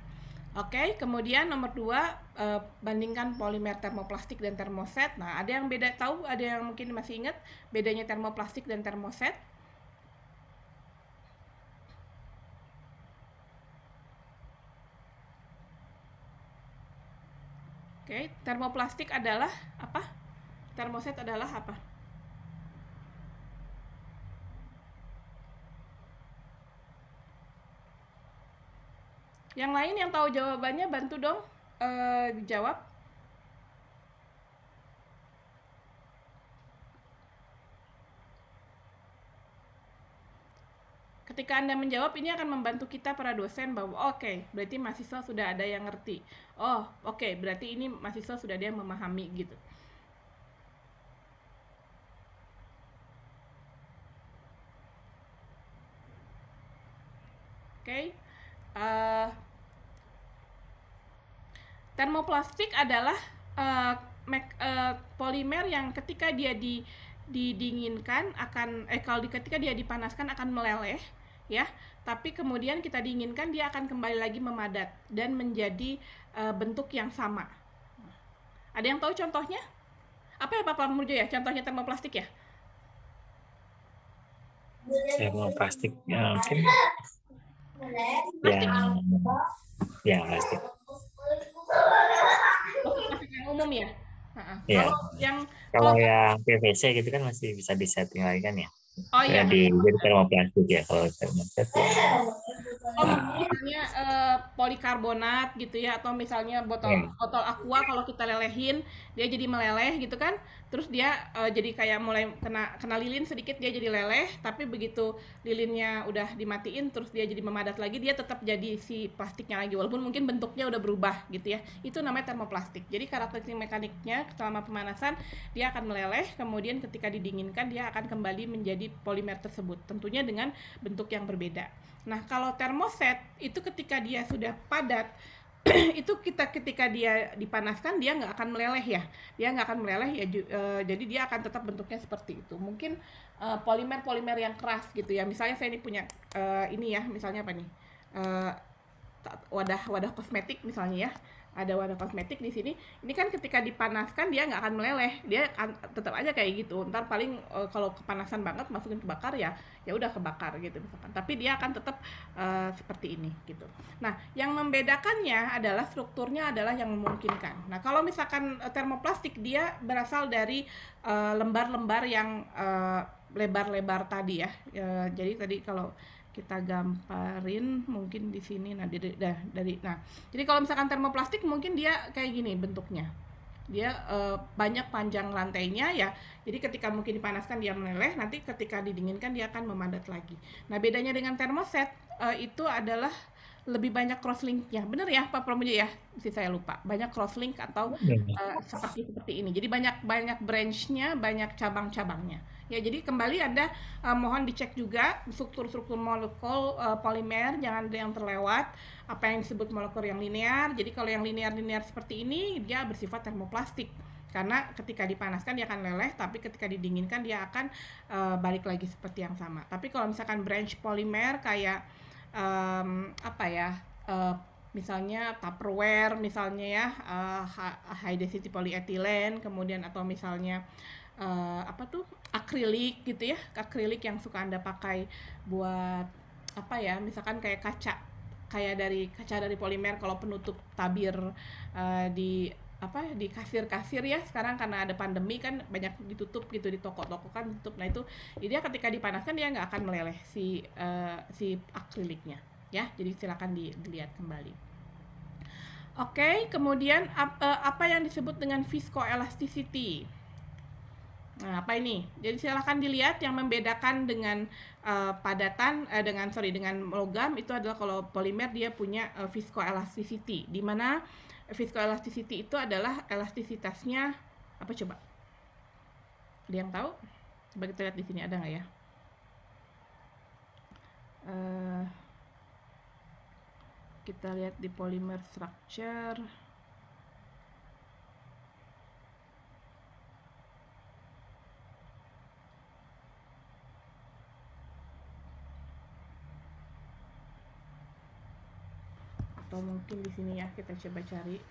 Oke, kemudian nomor 2, bandingkan polimer termoplastik dan termoset. Nah, ada yang beda tahu, ada yang mungkin masih ingat bedanya termoplastik dan termoset? Oke, termoplastik adalah apa? Termoset adalah apa? Yang lain yang tahu jawabannya bantu dong dijawab. Ketika Anda menjawab, ini akan membantu kita para dosen bahwa oke, berarti mahasiswa sudah ada yang ngerti. Oh, oke, berarti ini mahasiswa sudah ada yang memahami gitu. Oke. Termoplastik adalah polimer yang ketika dia didinginkan akan ketika dia dipanaskan akan meleleh ya, tapi kemudian kita dinginkan dia akan kembali lagi memadat dan menjadi bentuk yang sama. Ada yang tahu contohnya? Apa ya Pak Pramujo ya contohnya termoplastik ya? Termoplastik mungkin plastik. Plastik yang umum ya. Ya. Kalau yang PVC gitu kan masih bisa disetting lagi kan ya. Oh iya. Jadi termoplastik ya kalau termoset. misalnya polikarbonat gitu ya, atau misalnya botol Ya. botol aqua kalau kita lelehin dia jadi meleleh gitu kan, terus dia jadi kayak mulai kena kena lilin sedikit dia jadi leleh, tapi begitu lilinnya udah dimatiin terus dia jadi memadat lagi, dia tetap jadi si plastiknya lagi walaupun mungkin bentuknya udah berubah gitu ya. Itu namanya termoplastik. Jadi karakteristik mekaniknya selama pemanasan dia akan meleleh, kemudian ketika didinginkan dia akan kembali menjadi polimer tersebut, tentunya dengan bentuk yang berbeda. Nah, kalau termoset itu ketika dia sudah padat itu ketika dia dipanaskan dia nggak akan meleleh ya, dia nggak akan meleleh ya, jadi dia akan tetap bentuknya seperti itu. Mungkin polimer yang keras gitu ya, misalnya saya ini punya ini ya, misalnya apa nih, eh, wadah kosmetik misalnya ya, ada wadah kosmetik di sini. Ini kan ketika dipanaskan dia nggak akan meleleh, dia tetap aja kayak gitu. Ntar paling kalau kepanasan banget masukin kebakar ya, ya udah kebakar gitu misalkan. Tapi dia akan tetap seperti ini gitu. Nah, yang membedakannya adalah strukturnya adalah yang memungkinkan. Nah, kalau misalkan termoplastik dia berasal dari lembar-lembar yang lebar-lebar tadi ya. Jadi tadi kalau kita gambarin mungkin di sini, nah jadi kalau misalkan termoplastik mungkin dia kayak gini bentuknya, dia banyak panjang lantainya ya, jadi ketika mungkin dipanaskan dia meleleh, nanti ketika didinginkan dia akan memadat lagi. Nah, bedanya dengan termoset itu adalah lebih banyak crosslinknya, bener ya Pak Pramuja ya, mesti saya lupa, banyak crosslink atau seperti ini, jadi banyak branchnya, banyak cabang-cabangnya ya. Jadi kembali Anda mohon dicek juga struktur molekul polimer, jangan ada yang terlewat apa yang disebut molekul yang linear. Jadi kalau yang linear seperti ini dia bersifat termoplastik, karena ketika dipanaskan dia akan leleh, tapi ketika didinginkan dia akan balik lagi seperti yang sama. Tapi kalau misalkan branch polimer kayak apa ya, misalnya Tupperware misalnya ya, high density polyethylene, kemudian atau misalnya apa tuh, akrilik gitu ya, akrilik yang suka Anda pakai buat apa ya, misalkan kayak kaca dari polimer kalau penutup tabir di apa, di kasir-kasir ya sekarang, karena ada pandemi kan banyak ditutup gitu, di toko-toko kan tutup. Nah itu dia ketika dipanaskan dia nggak akan meleleh si akriliknya ya. Jadi silakan dilihat kembali. Oke, kemudian apa yang disebut dengan viscoelasticity? Nah, apa ini? Jadi silahkan dilihat yang membedakan dengan dengan logam itu adalah kalau polimer dia punya viscoelasticity, di mana viscoelasticity itu adalah elastisitasnya apa coba? Ada yang tahu? Coba kita lihat di sini ada nggak ya? Kita lihat di polymer structure. Atau mungkin di sini ya, kita coba cari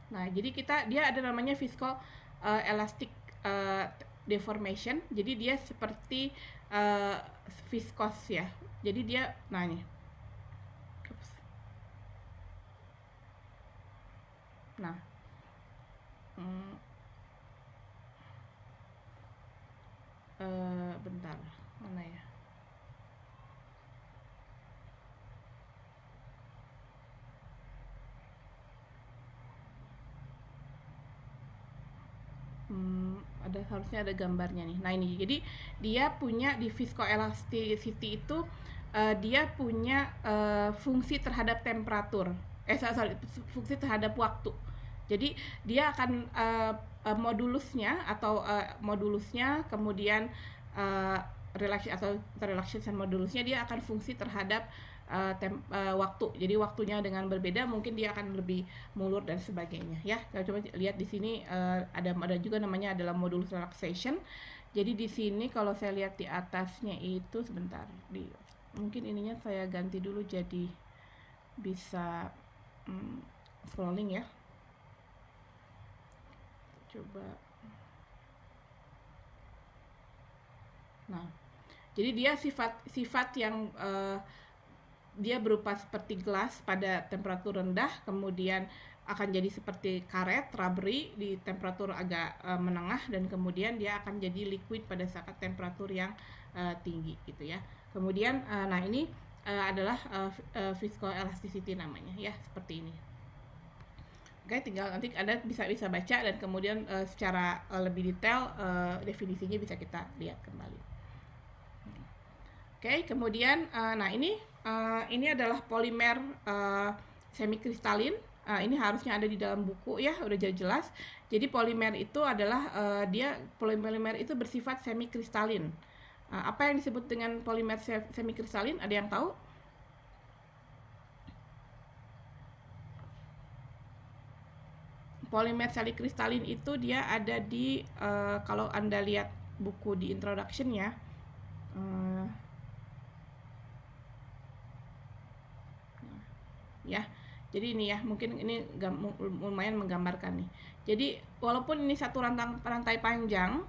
nah jadi dia ada namanya viscoelastic deformation. Jadi dia seperti viskos ya, jadi dia ini bentar, mana ya, harusnya ada gambarnya nih. Nah ini, jadi dia punya di viscoelasticity itu dia punya fungsi terhadap temperatur, fungsi terhadap waktu. Jadi dia akan modulusnya kemudian relaxation modulusnya dia akan fungsi terhadap waktu. Jadi waktunya dengan berbeda, mungkin dia akan lebih mulur dan sebagainya ya. Kita coba lihat di sini ada juga namanya adalah modulus relaxation. Jadi di sini kalau saya lihat di atasnya itu, sebentar, mungkin ininya saya ganti dulu jadi bisa scrolling ya. Coba. Nah, jadi dia sifat yang dia berupa seperti gelas pada temperatur rendah, kemudian akan jadi seperti karet, rubbery di temperatur agak menengah, dan kemudian dia akan jadi liquid pada saat temperatur yang tinggi gitu ya. Kemudian nah ini adalah viscoelasticity namanya ya, seperti ini. Oke, tinggal nanti Anda bisa baca dan kemudian secara lebih detail definisinya bisa kita lihat kembali. Oke, kemudian nah ini adalah polimer semikristalin. Ini harusnya ada di dalam buku ya, udah jelas. Jadi polimer itu adalah polimer itu bersifat semikristalin. Apa yang disebut dengan polimer semikristalin? Ada yang tahu? Polimer semikristalin itu dia ada di kalau Anda lihat buku di introduction ya. Ya. Jadi ini ya, mungkin ini lumayan menggambarkan nih. Jadi walaupun ini satu rantai panjang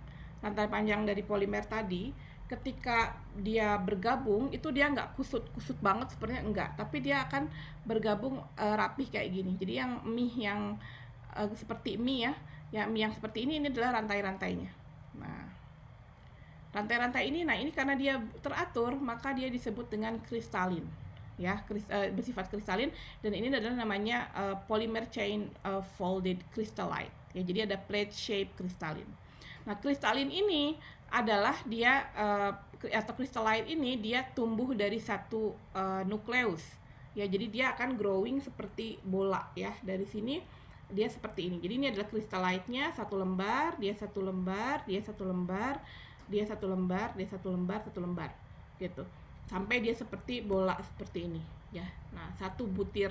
dari polimer tadi, ketika dia bergabung itu dia nggak kusut banget sepertinya, enggak, tapi dia akan bergabung rapih kayak gini. Jadi yang mie yang seperti mie ya, mie yang seperti ini adalah rantai-rantainya. Nah, rantai-rantai ini, ini karena dia teratur maka dia disebut dengan kristalin. Ya, bersifat kristalin, dan ini adalah namanya polymer chain folded crystallite ya, jadi ada plate shape kristalin. Nah, kristalin ini adalah dia atau crystallite ini dia tumbuh dari satu nukleus ya, jadi dia akan growing seperti bola ya, dari sini dia seperti ini. Jadi ini adalah crystallite-nya, satu lembar, dia satu lembar, dia satu lembar, dia satu lembar, dia satu lembar, satu lembar gitu, sampai dia seperti bola seperti ini ya. Nah, satu butir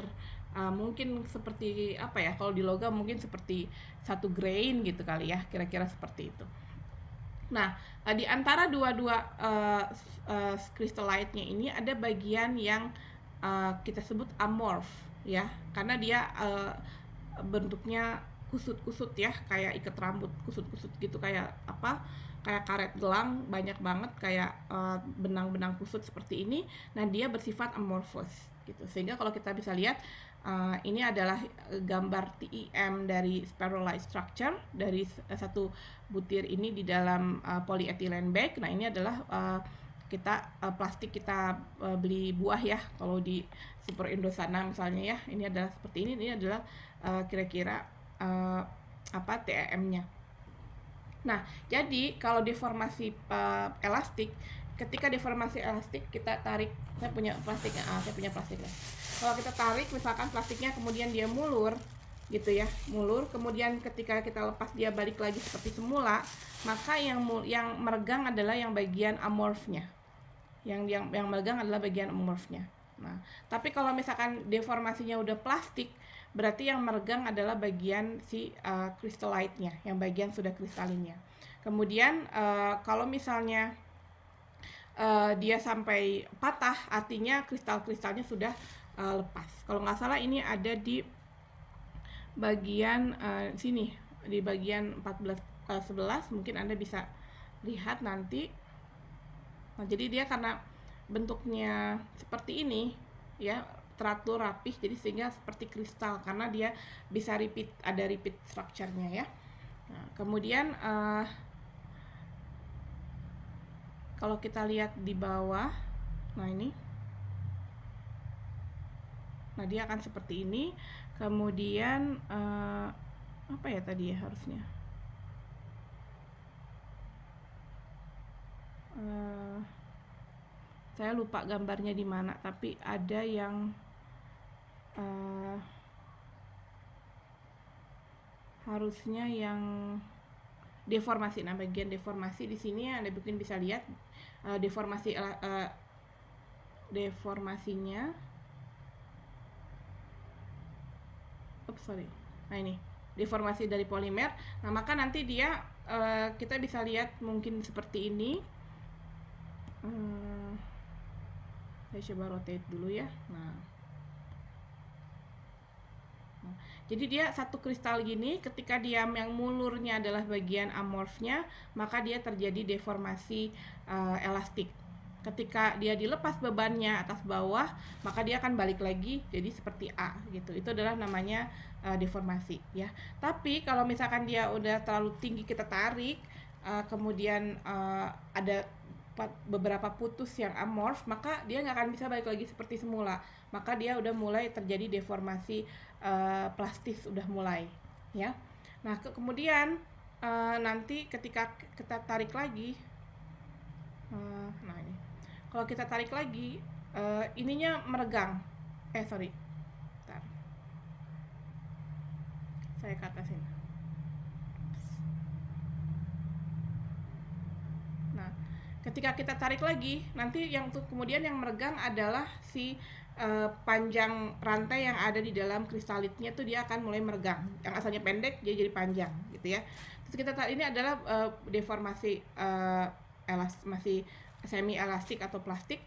mungkin seperti apa ya, kalau di logam mungkin seperti satu grain gitu kali ya, kira-kira seperti itu. Nah, di antara dua-dua crystallite-nya ini ada bagian yang kita sebut amorph ya, karena dia bentuknya kusut-kusut ya, kayak ikat rambut kusut-kusut gitu, kayak apa, kayak karet gelang banyak banget, kayak benang-benang kusut seperti ini. Nah, dia bersifat amorphous gitu, sehingga kalau kita bisa lihat ini adalah gambar TEM dari spiralized structure dari satu butir ini di dalam polyethylene bag. Nah, ini adalah plastik kita beli buah ya, kalau di Super Indo sana misalnya ya, ini adalah seperti ini adalah kira-kira TEM-nya. Nah, jadi kalau deformasi elastik, ketika deformasi elastik kita tarik, saya punya plastiknya. Kalau kita tarik misalkan plastiknya kemudian dia mulur gitu ya, kemudian ketika kita lepas dia balik lagi seperti semula, maka yang meregang adalah yang bagian amorfnya. Yang meregang adalah bagian amorfnya. Nah, tapi kalau misalkan deformasinya udah plastik, berarti yang meregang adalah bagian si crystallite-nya, yang bagian sudah kristalinnya. Kemudian kalau misalnya dia sampai patah, artinya kristal-kristalnya sudah lepas. Kalau nggak salah ini ada di bagian sini, di bagian 11 mungkin Anda bisa lihat nanti. Nah, jadi dia karena bentuknya seperti ini ya, teratur rapih, jadi sehingga seperti kristal karena dia bisa ada repeat structure-nya ya. Nah, kemudian kalau kita lihat di bawah, nah ini, nah dia akan seperti ini. Kemudian apa ya tadi ya harusnya, saya lupa gambarnya di mana, tapi ada yang harusnya yang deformasi. Nah, bagian deformasi di sini Anda mungkin bisa lihat deformasinya. Nah, ini deformasi dari polimer. Nah, maka nanti dia kita bisa lihat mungkin seperti ini. Saya coba rotate dulu ya. Nah, jadi dia satu kristal gini, ketika dia yang mulurnya adalah bagian amorfnya, maka dia terjadi deformasi elastik. Ketika dia dilepas bebannya atas bawah, maka dia akan balik lagi jadi seperti A gitu. Itu adalah namanya deformasi ya. Tapi kalau misalkan dia udah terlalu tinggi kita tarik, kemudian ada beberapa putus yang amorf, maka dia nggak akan bisa balik lagi seperti semula. Maka dia udah mulai terjadi deformasi plastis, udah mulai ya. Nah kemudian nanti ketika kita tarik lagi, nah ini kalau kita tarik lagi, ininya meregang, sorry, bentar. Saya ke atasin. Nah ketika kita tarik lagi, nanti yang kemudian yang meregang adalah si panjang rantai yang ada di dalam kristalitnya tuh dia akan mulai meregang. Yang asalnya pendek dia jadi panjang gitu ya. Terus kita ini adalah deformasi masih semi elastik atau plastik.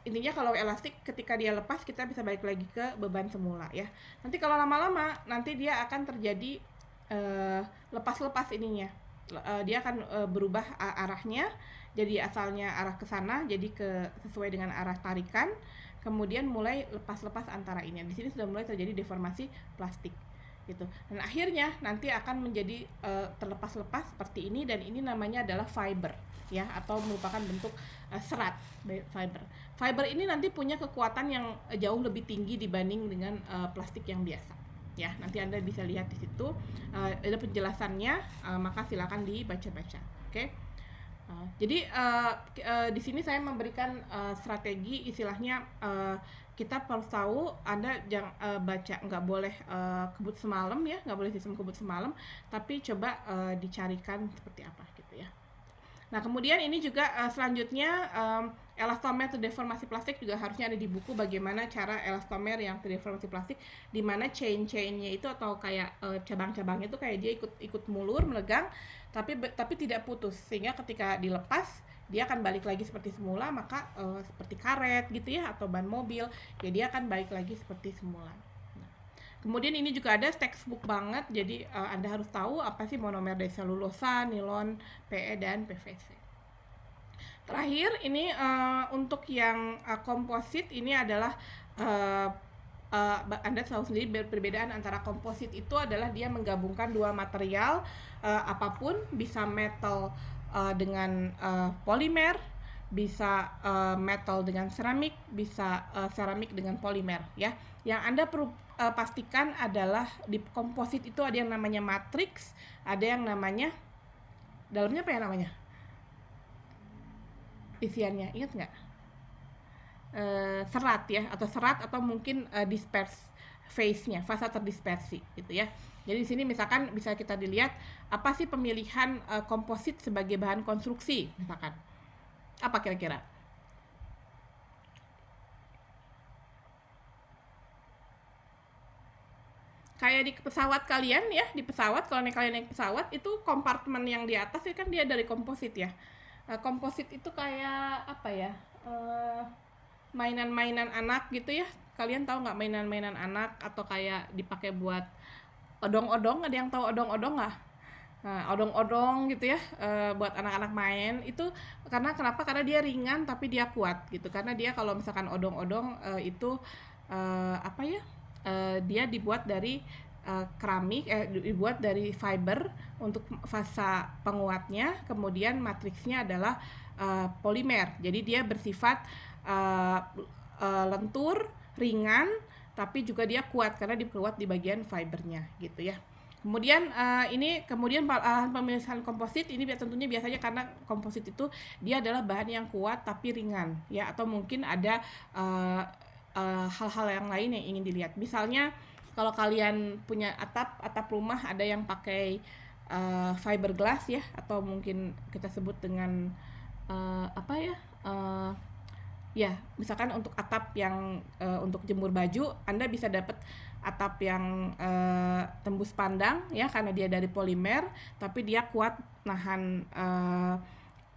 Intinya kalau elastik ketika dia lepas kita bisa balik lagi ke beban semula ya. Nanti kalau lama-lama nanti dia akan terjadi lepas-lepas ininya. Dia akan berubah arahnya, jadi asalnya arah ke sana jadi sesuai dengan arah tarikan, kemudian mulai lepas-lepas antara ini. Di sini sudah mulai terjadi deformasi plastik gitu. Dan akhirnya nanti akan menjadi terlepas-lepas seperti ini, dan ini namanya adalah fiber ya, atau merupakan bentuk serat fiber. Fiber ini nanti punya kekuatan yang jauh lebih tinggi dibanding dengan plastik yang biasa. Ya, nanti Anda bisa lihat di situ ada penjelasannya, maka silakan dibaca-baca. Oke. Jadi di sini saya memberikan strategi, istilahnya kita harus tahu Anda jangan baca, nggak boleh kebut semalam ya, nggak boleh sistem kebut semalam, tapi coba dicarikan seperti apa gitu ya. Nah kemudian ini juga selanjutnya elastomer terdeformasi plastik juga harusnya ada di buku, bagaimana cara elastomer yang terdeformasi plastik, di mana chain-chainnya itu atau kayak cabang-cabangnya itu kayak dia ikut mulur melegang, tapi tidak putus, sehingga ketika dilepas dia akan balik lagi seperti semula, maka seperti karet gitu ya, atau ban mobil ya, dia akan balik lagi seperti semula. Kemudian ini juga ada textbook banget, jadi Anda harus tahu apa sih monomer dari selulosa, nilon, PE, dan PVC. Terakhir ini untuk yang komposit, ini adalah Anda tahu sendiri perbedaan antara komposit itu adalah dia menggabungkan dua material apapun, bisa metal dengan polimer, bisa metal dengan seramik, bisa seramik dengan polimer ya. Yang Anda perlu pastikan adalah di komposit itu ada yang namanya matriks, ada yang namanya dalamnya apa ya namanya, isiannya, ingat nggak? Serat ya, atau serat, atau mungkin disperse phase-nya, fase terdispersi gitu ya. Jadi di sini misalkan bisa kita dilihat apa sih pemilihan komposit sebagai bahan konstruksi, misalkan apa kira-kira? Kayak di pesawat kalian ya, di pesawat kalau kalian naik pesawat itu kompartemen yang di atas itu kan dia dari komposit ya. Komposit itu kayak apa ya, mainan-mainan anak gitu ya. Kalian tahu nggak mainan-mainan anak, atau kayak dipakai buat odong-odong? Ada yang tahu odong-odong nggak? Nah, odong-odong gitu ya, buat anak-anak main itu. Kenapa? Karena dia ringan tapi dia kuat gitu. Karena dia kalau misalkan odong-odong itu apa ya, dia dibuat dari keramik, dibuat dari fiber untuk fasa penguatnya, kemudian matriksnya adalah polimer. Jadi dia bersifat lentur, ringan, tapi juga dia kuat karena diperkuat di bagian fibernya gitu ya. Kemudian kemudian pemilihan komposit ini tentunya biasanya karena komposit itu dia adalah bahan yang kuat tapi ringan ya, atau mungkin ada hal-hal yang lain yang ingin dilihat. Misalnya kalau kalian punya atap rumah ada yang pakai fiberglass ya, atau mungkin kita sebut dengan apa ya, ya misalkan untuk atap yang untuk jemur baju, Anda bisa dapat atap yang tembus pandang ya, karena dia dari polimer tapi dia kuat nahan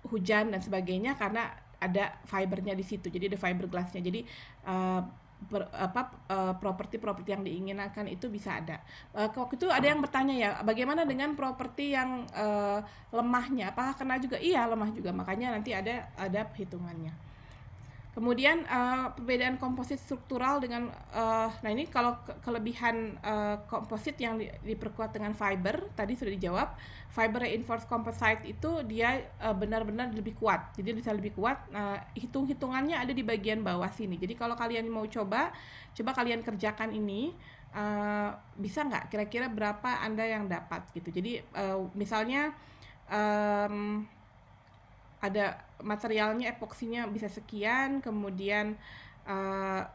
hujan dan sebagainya karena ada fibernya di situ, jadi ada fiberglassnya. Jadi properti-properti yang diinginkan itu bisa ada. Waktu itu ada yang bertanya ya, bagaimana dengan properti yang lemahnya? Apakah kena juga? Iya, lemah juga. Makanya nanti ada perhitungannya. Kemudian perbedaan komposit struktural dengan nah ini kalau kelebihan komposit yang diperkuat dengan fiber tadi sudah dijawab. Fiber reinforced composite itu dia benar-benar lebih kuat, jadi bisa lebih kuat. Hitung-hitungannya ada di bagian bawah sini. Jadi kalau kalian mau coba kalian kerjakan ini, bisa nggak kira-kira berapa Anda yang dapat gitu. Jadi misalnya ada materialnya, epoksinya bisa sekian, kemudian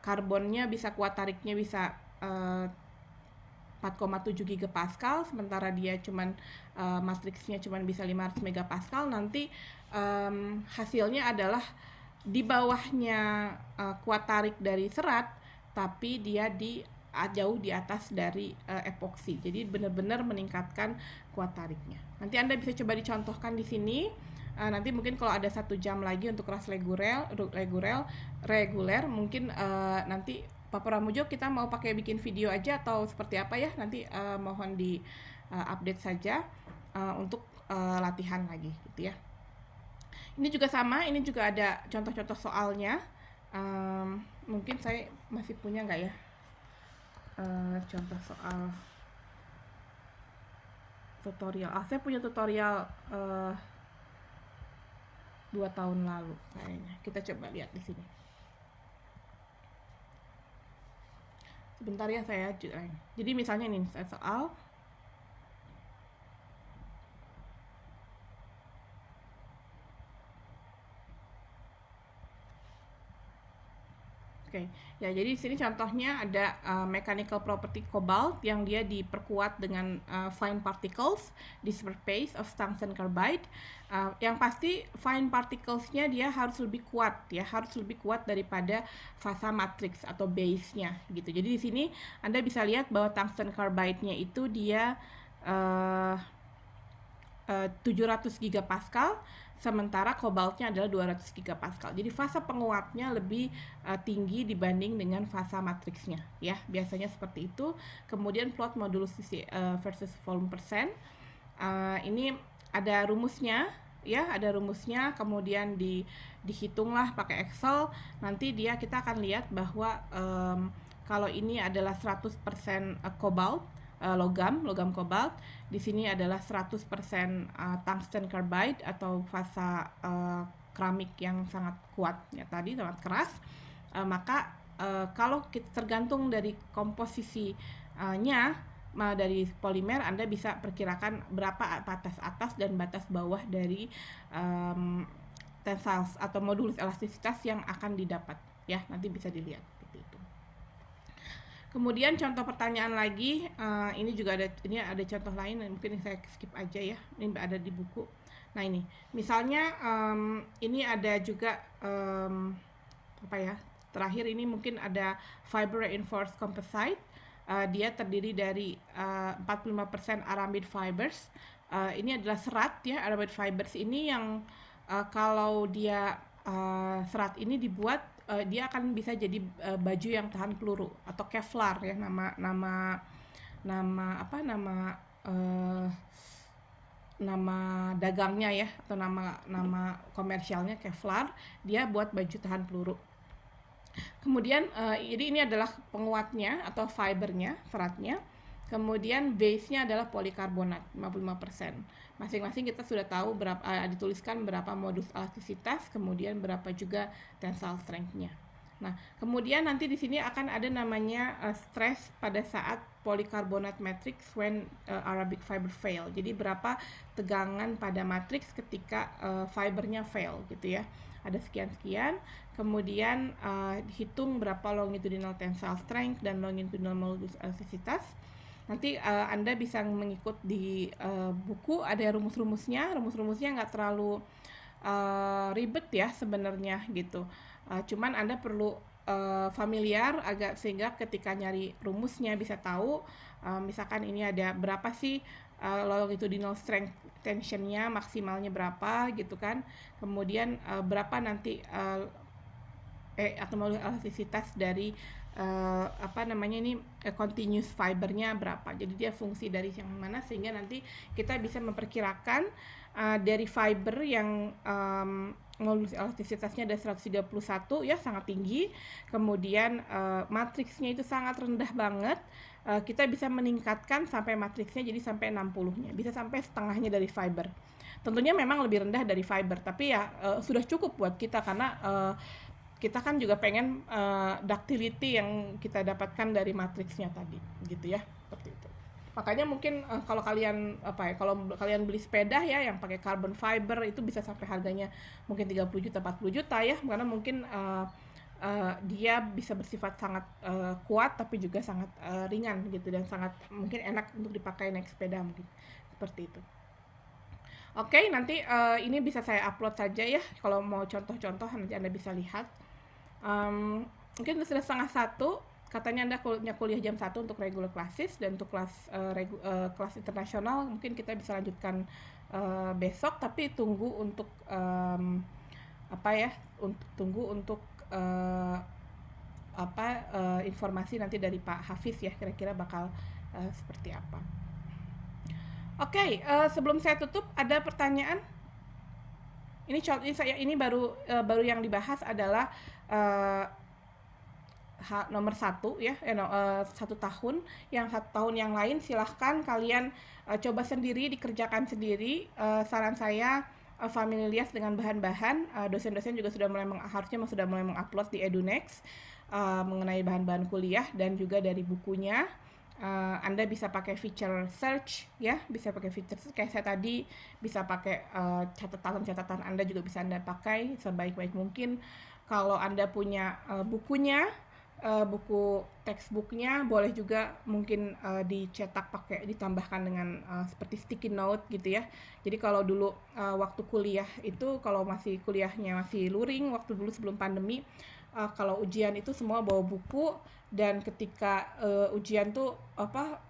karbonnya bisa kuat tariknya bisa 4,7 gigapascal, sementara dia cuman matriksnya cuman bisa 500 megapascal. Nanti hasilnya adalah di bawahnya kuat tarik dari serat, tapi dia jauh di atas dari epoksi. Jadi benar-benar meningkatkan kuat tariknya. Nanti Anda bisa coba dicontohkan di sini. Nanti mungkin kalau ada 1 jam lagi untuk kelas reguler mungkin nanti Pak Pramujo kita mau pakai bikin video aja atau seperti apa ya, nanti mohon di update saja untuk latihan lagi gitu ya. Ini juga sama, ini juga ada contoh-contoh soalnya. Mungkin saya masih punya nggak ya contoh soal tutorial. Saya punya tutorial 2 tahun lalu kayaknya. Kita coba lihat di sini. Sebentar ya saya. Jadi misalnya ini soal Oke, ya jadi di sini contohnya ada mechanical property cobalt yang dia diperkuat dengan fine particles di surface of tungsten carbide. Yang pasti fine particles-nya dia harus lebih kuat ya, harus lebih kuat daripada fasa matrix atau base-nya gitu. Jadi di sini Anda bisa lihat bahwa tungsten carbide-nya itu dia 700 gigapascal, sementara kobaltnya adalah 200 gigapascal. Jadi fasa penguatnya lebih tinggi dibanding dengan fasa matriksnya ya. Biasanya seperti itu. Kemudian plot modulus versus volume persen. Ini ada rumusnya ya, ada rumusnya. Kemudian dihitunglah pakai Excel. Nanti kita akan lihat bahwa kalau ini adalah 100% kobalt, logam kobalt, di sini adalah 100% tungsten carbide atau fasa keramik yang sangat kuat ya, tadi sangat keras. Maka kalau kita tergantung dari komposisinya dari polimer, Anda bisa perkirakan berapa batas atas dan batas bawah dari tensile atau modulus elastisitas yang akan didapat ya, nanti bisa dilihat seperti itu. Kemudian contoh pertanyaan lagi, ini juga ada contoh lain, mungkin saya skip aja ya, ini ada di buku. Nah ini, misalnya ini ada juga apa ya? Terakhir ini mungkin ada fiber reinforced composite. Dia terdiri dari 45% aramid fibers. Ini adalah serat ya, aramid fibers ini yang kalau dia serat ini dibuat, dia akan bisa jadi baju yang tahan peluru atau Kevlar ya, nama dagangnya ya, atau nama komersialnya Kevlar. Dia buat baju tahan peluru. Kemudian jadi ini adalah penguatnya atau fibernya, seratnya. Kemudian base-nya adalah polikarbonat 55%. Masing-masing kita sudah tahu berapa, dituliskan berapa modulus elastisitas, kemudian berapa juga tensile strength-nya. Nah, kemudian nanti di sini akan ada namanya stress pada saat polikarbonat matrix when Arabic fiber fail. Jadi berapa tegangan pada matriks ketika fibernya fail gitu ya. Ada sekian-sekian, kemudian hitung berapa longitudinal tensile strength dan longitudinal modulus elastisitas. Nanti Anda bisa mengikut di buku, ada rumus-rumusnya nggak terlalu ribet ya sebenarnya gitu. Cuman Anda perlu familiar agak, sehingga ketika nyari rumusnya bisa tahu misalkan ini ada berapa sih longitudinal strength tensionnya, maksimalnya berapa gitu kan. Kemudian berapa nanti atau modulus elastisitas dari continuous fibernya berapa. Jadi dia fungsi dari yang mana, sehingga nanti kita bisa memperkirakan dari fiber yang modulus elastisitasnya ada 131 ya, sangat tinggi. Kemudian matriksnya itu sangat rendah banget. Kita bisa meningkatkan sampai matriksnya jadi sampai 60-nya, bisa sampai setengahnya dari fiber. Tentunya memang lebih rendah dari fiber, tapi ya sudah cukup buat kita karena kita kan juga pengen ductility yang kita dapatkan dari matriksnya tadi, gitu ya, seperti itu. Makanya mungkin kalau kalian kalau kalian beli sepeda ya yang pakai carbon fiber itu bisa sampai harganya mungkin 30 juta 40 juta ya, karena mungkin dia bisa bersifat sangat kuat tapi juga sangat ringan gitu, dan sangat mungkin enak untuk dipakai naik sepeda mungkin seperti itu. Oke, nanti ini bisa saya upload saja ya, kalau mau contoh-contoh nanti Anda bisa lihat. Mungkin sudah 12:30, katanya Anda kuliah jam 1 untuk regular classes, dan untuk kelas internasional mungkin kita bisa lanjutkan besok, tapi tunggu untuk tunggu untuk informasi nanti dari Pak Hafiz ya, kira-kira bakal seperti apa. Oke, sebelum saya tutup ada pertanyaan. Ini baru yang dibahas adalah nomor 1 ya, 1 tahun. Yang 1 tahun yang lain silahkan kalian coba sendiri, dikerjakan sendiri. Saran saya familiar dengan bahan-bahan. Dosen-dosen juga harusnya sudah mulai mengupload di EduNext mengenai bahan-bahan kuliah dan juga dari bukunya. Anda bisa pakai feature search ya, bisa pakai feature search kayak saya tadi, bisa pakai catatan Anda juga bisa Anda pakai sebaik-baik mungkin. Kalau Anda punya bukunya, buku textbooknya boleh juga mungkin dicetak ditambahkan dengan seperti sticky note gitu ya. Jadi kalau dulu waktu kuliah itu, kalau masih kuliahnya masih luring waktu dulu sebelum pandemi, kalau ujian itu semua bawa buku, dan ketika ujian tuh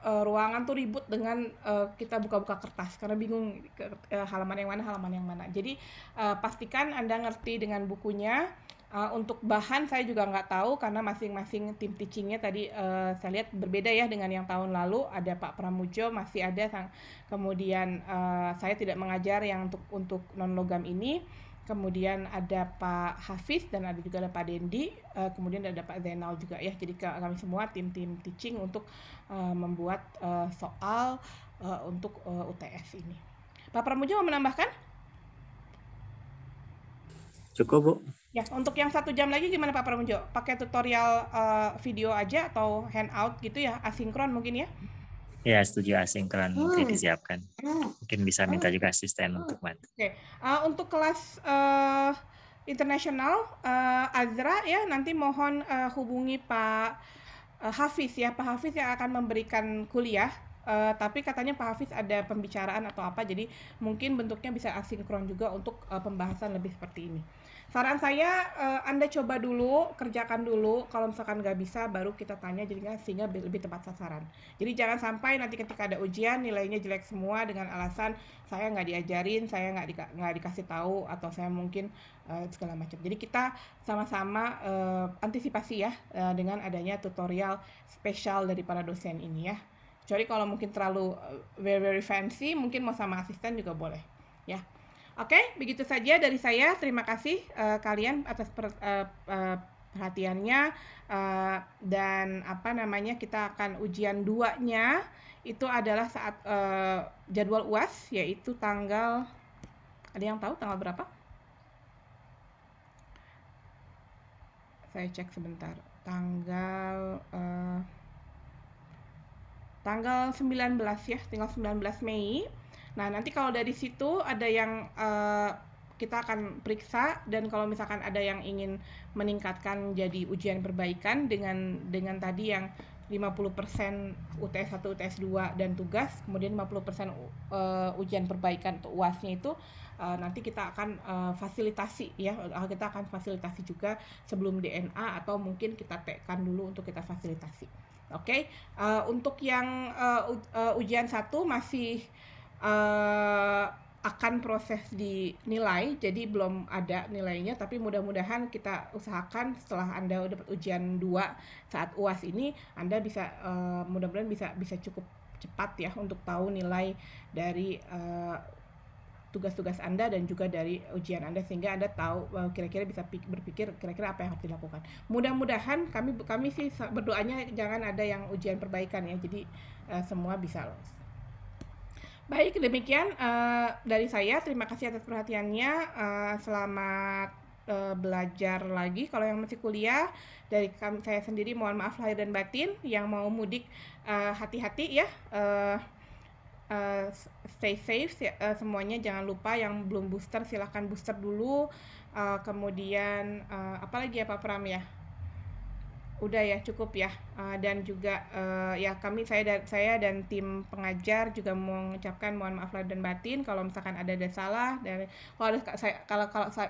ruangan tuh ribut dengan kita buka-buka kertas karena bingung halaman yang mana. Jadi pastikan Anda ngerti dengan bukunya. Untuk bahan saya juga nggak tahu karena masing-masing tim teachingnya tadi saya lihat berbeda ya dengan yang tahun lalu. Ada Pak Pramujo masih ada, kemudian saya tidak mengajar yang untuk non logam ini. Kemudian ada Pak Hafiz dan ada juga ada Pak Dendi, kemudian ada Pak Zainal juga ya. Jadi kami semua tim-tim teaching untuk membuat soal untuk UTS ini. Pak Pramujo mau menambahkan? Cukup, Bu. Ya, untuk yang 1 jam lagi gimana Pak Pramujo? Pakai tutorial video aja atau handout gitu ya, asinkron mungkin ya? Ya, setuju asinkron nanti disiapkan. Mungkin bisa minta juga asisten untuk bantu. Oke. Untuk kelas internasional, Azra ya, nanti mohon hubungi Pak Hafiz ya. Pak Hafiz yang akan memberikan kuliah. Tapi katanya Pak Hafiz ada pembicaraan atau apa, jadi mungkin bentuknya bisa asinkron juga untuk pembahasan lebih seperti ini. Saran saya Anda coba dulu, kerjakan dulu, kalau misalkan nggak bisa baru kita tanya, jadi sehingga lebih tepat sasaran. Jadi jangan sampai nanti ketika ada ujian nilainya jelek semua dengan alasan saya nggak diajarin, saya nggak dikasih tahu, atau saya mungkin segala macam. Jadi kita sama-sama antisipasi ya dengan adanya tutorial spesial dari para dosen ini ya. Kecuali kalau mungkin terlalu very fancy, mungkin mau sama asisten juga boleh ya. Oke, begitu saja dari saya. Terima kasih kalian atas perhatiannya, dan kita akan ujian 2-nya itu adalah saat jadwal UAS, yaitu tanggal, ada yang tahu tanggal berapa? Saya cek sebentar. Tanggal 19 ya, tinggal 19 Mei. Nah, nanti kalau dari situ ada yang kita akan periksa, dan kalau misalkan ada yang ingin meningkatkan jadi ujian perbaikan dengan tadi yang 50% UTS 1, UTS 2 dan tugas, kemudian 50% ujian perbaikan untuk UAS-nya itu nanti kita akan fasilitasi ya, kita akan fasilitasi juga sebelum DNA, atau mungkin kita tekan dulu untuk kita fasilitasi. Oke. Untuk yang ujian 1 masih akan proses dinilai, jadi belum ada nilainya, tapi mudah-mudahan kita usahakan setelah Anda dapat ujian 2 saat UAS ini, Anda bisa mudah-mudahan bisa cukup cepat ya untuk tahu nilai dari tugas-tugas Anda dan juga dari ujian Anda, sehingga Anda tahu kira-kira bisa berpikir kira-kira apa yang harus dilakukan. Mudah-mudahan kami sih berdoanya jangan ada yang ujian perbaikan ya, jadi semua bisa lolos. Baik, demikian dari saya. Terima kasih atas perhatiannya. Selamat belajar lagi. Kalau yang masih kuliah, dari saya sendiri mohon maaf lahir dan batin. Yang mau mudik hati-hati ya. Stay safe semuanya, jangan lupa. Yang belum booster silahkan booster dulu. Kemudian apalagi ya Pak Pram ya, udah ya, cukup ya. Dan juga ya saya dan tim pengajar juga mengucapkan mohon maaf lahir dan batin kalau misalkan ada salah. Dan kalau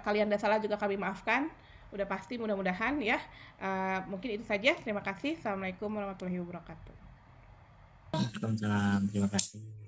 kalian ada salah juga kami maafkan, udah pasti, mudah-mudahan ya. Mungkin itu saja. Terima kasih. Assalamualaikum warahmatullahi wabarakatuh. Waalaikumsalam, terima kasih.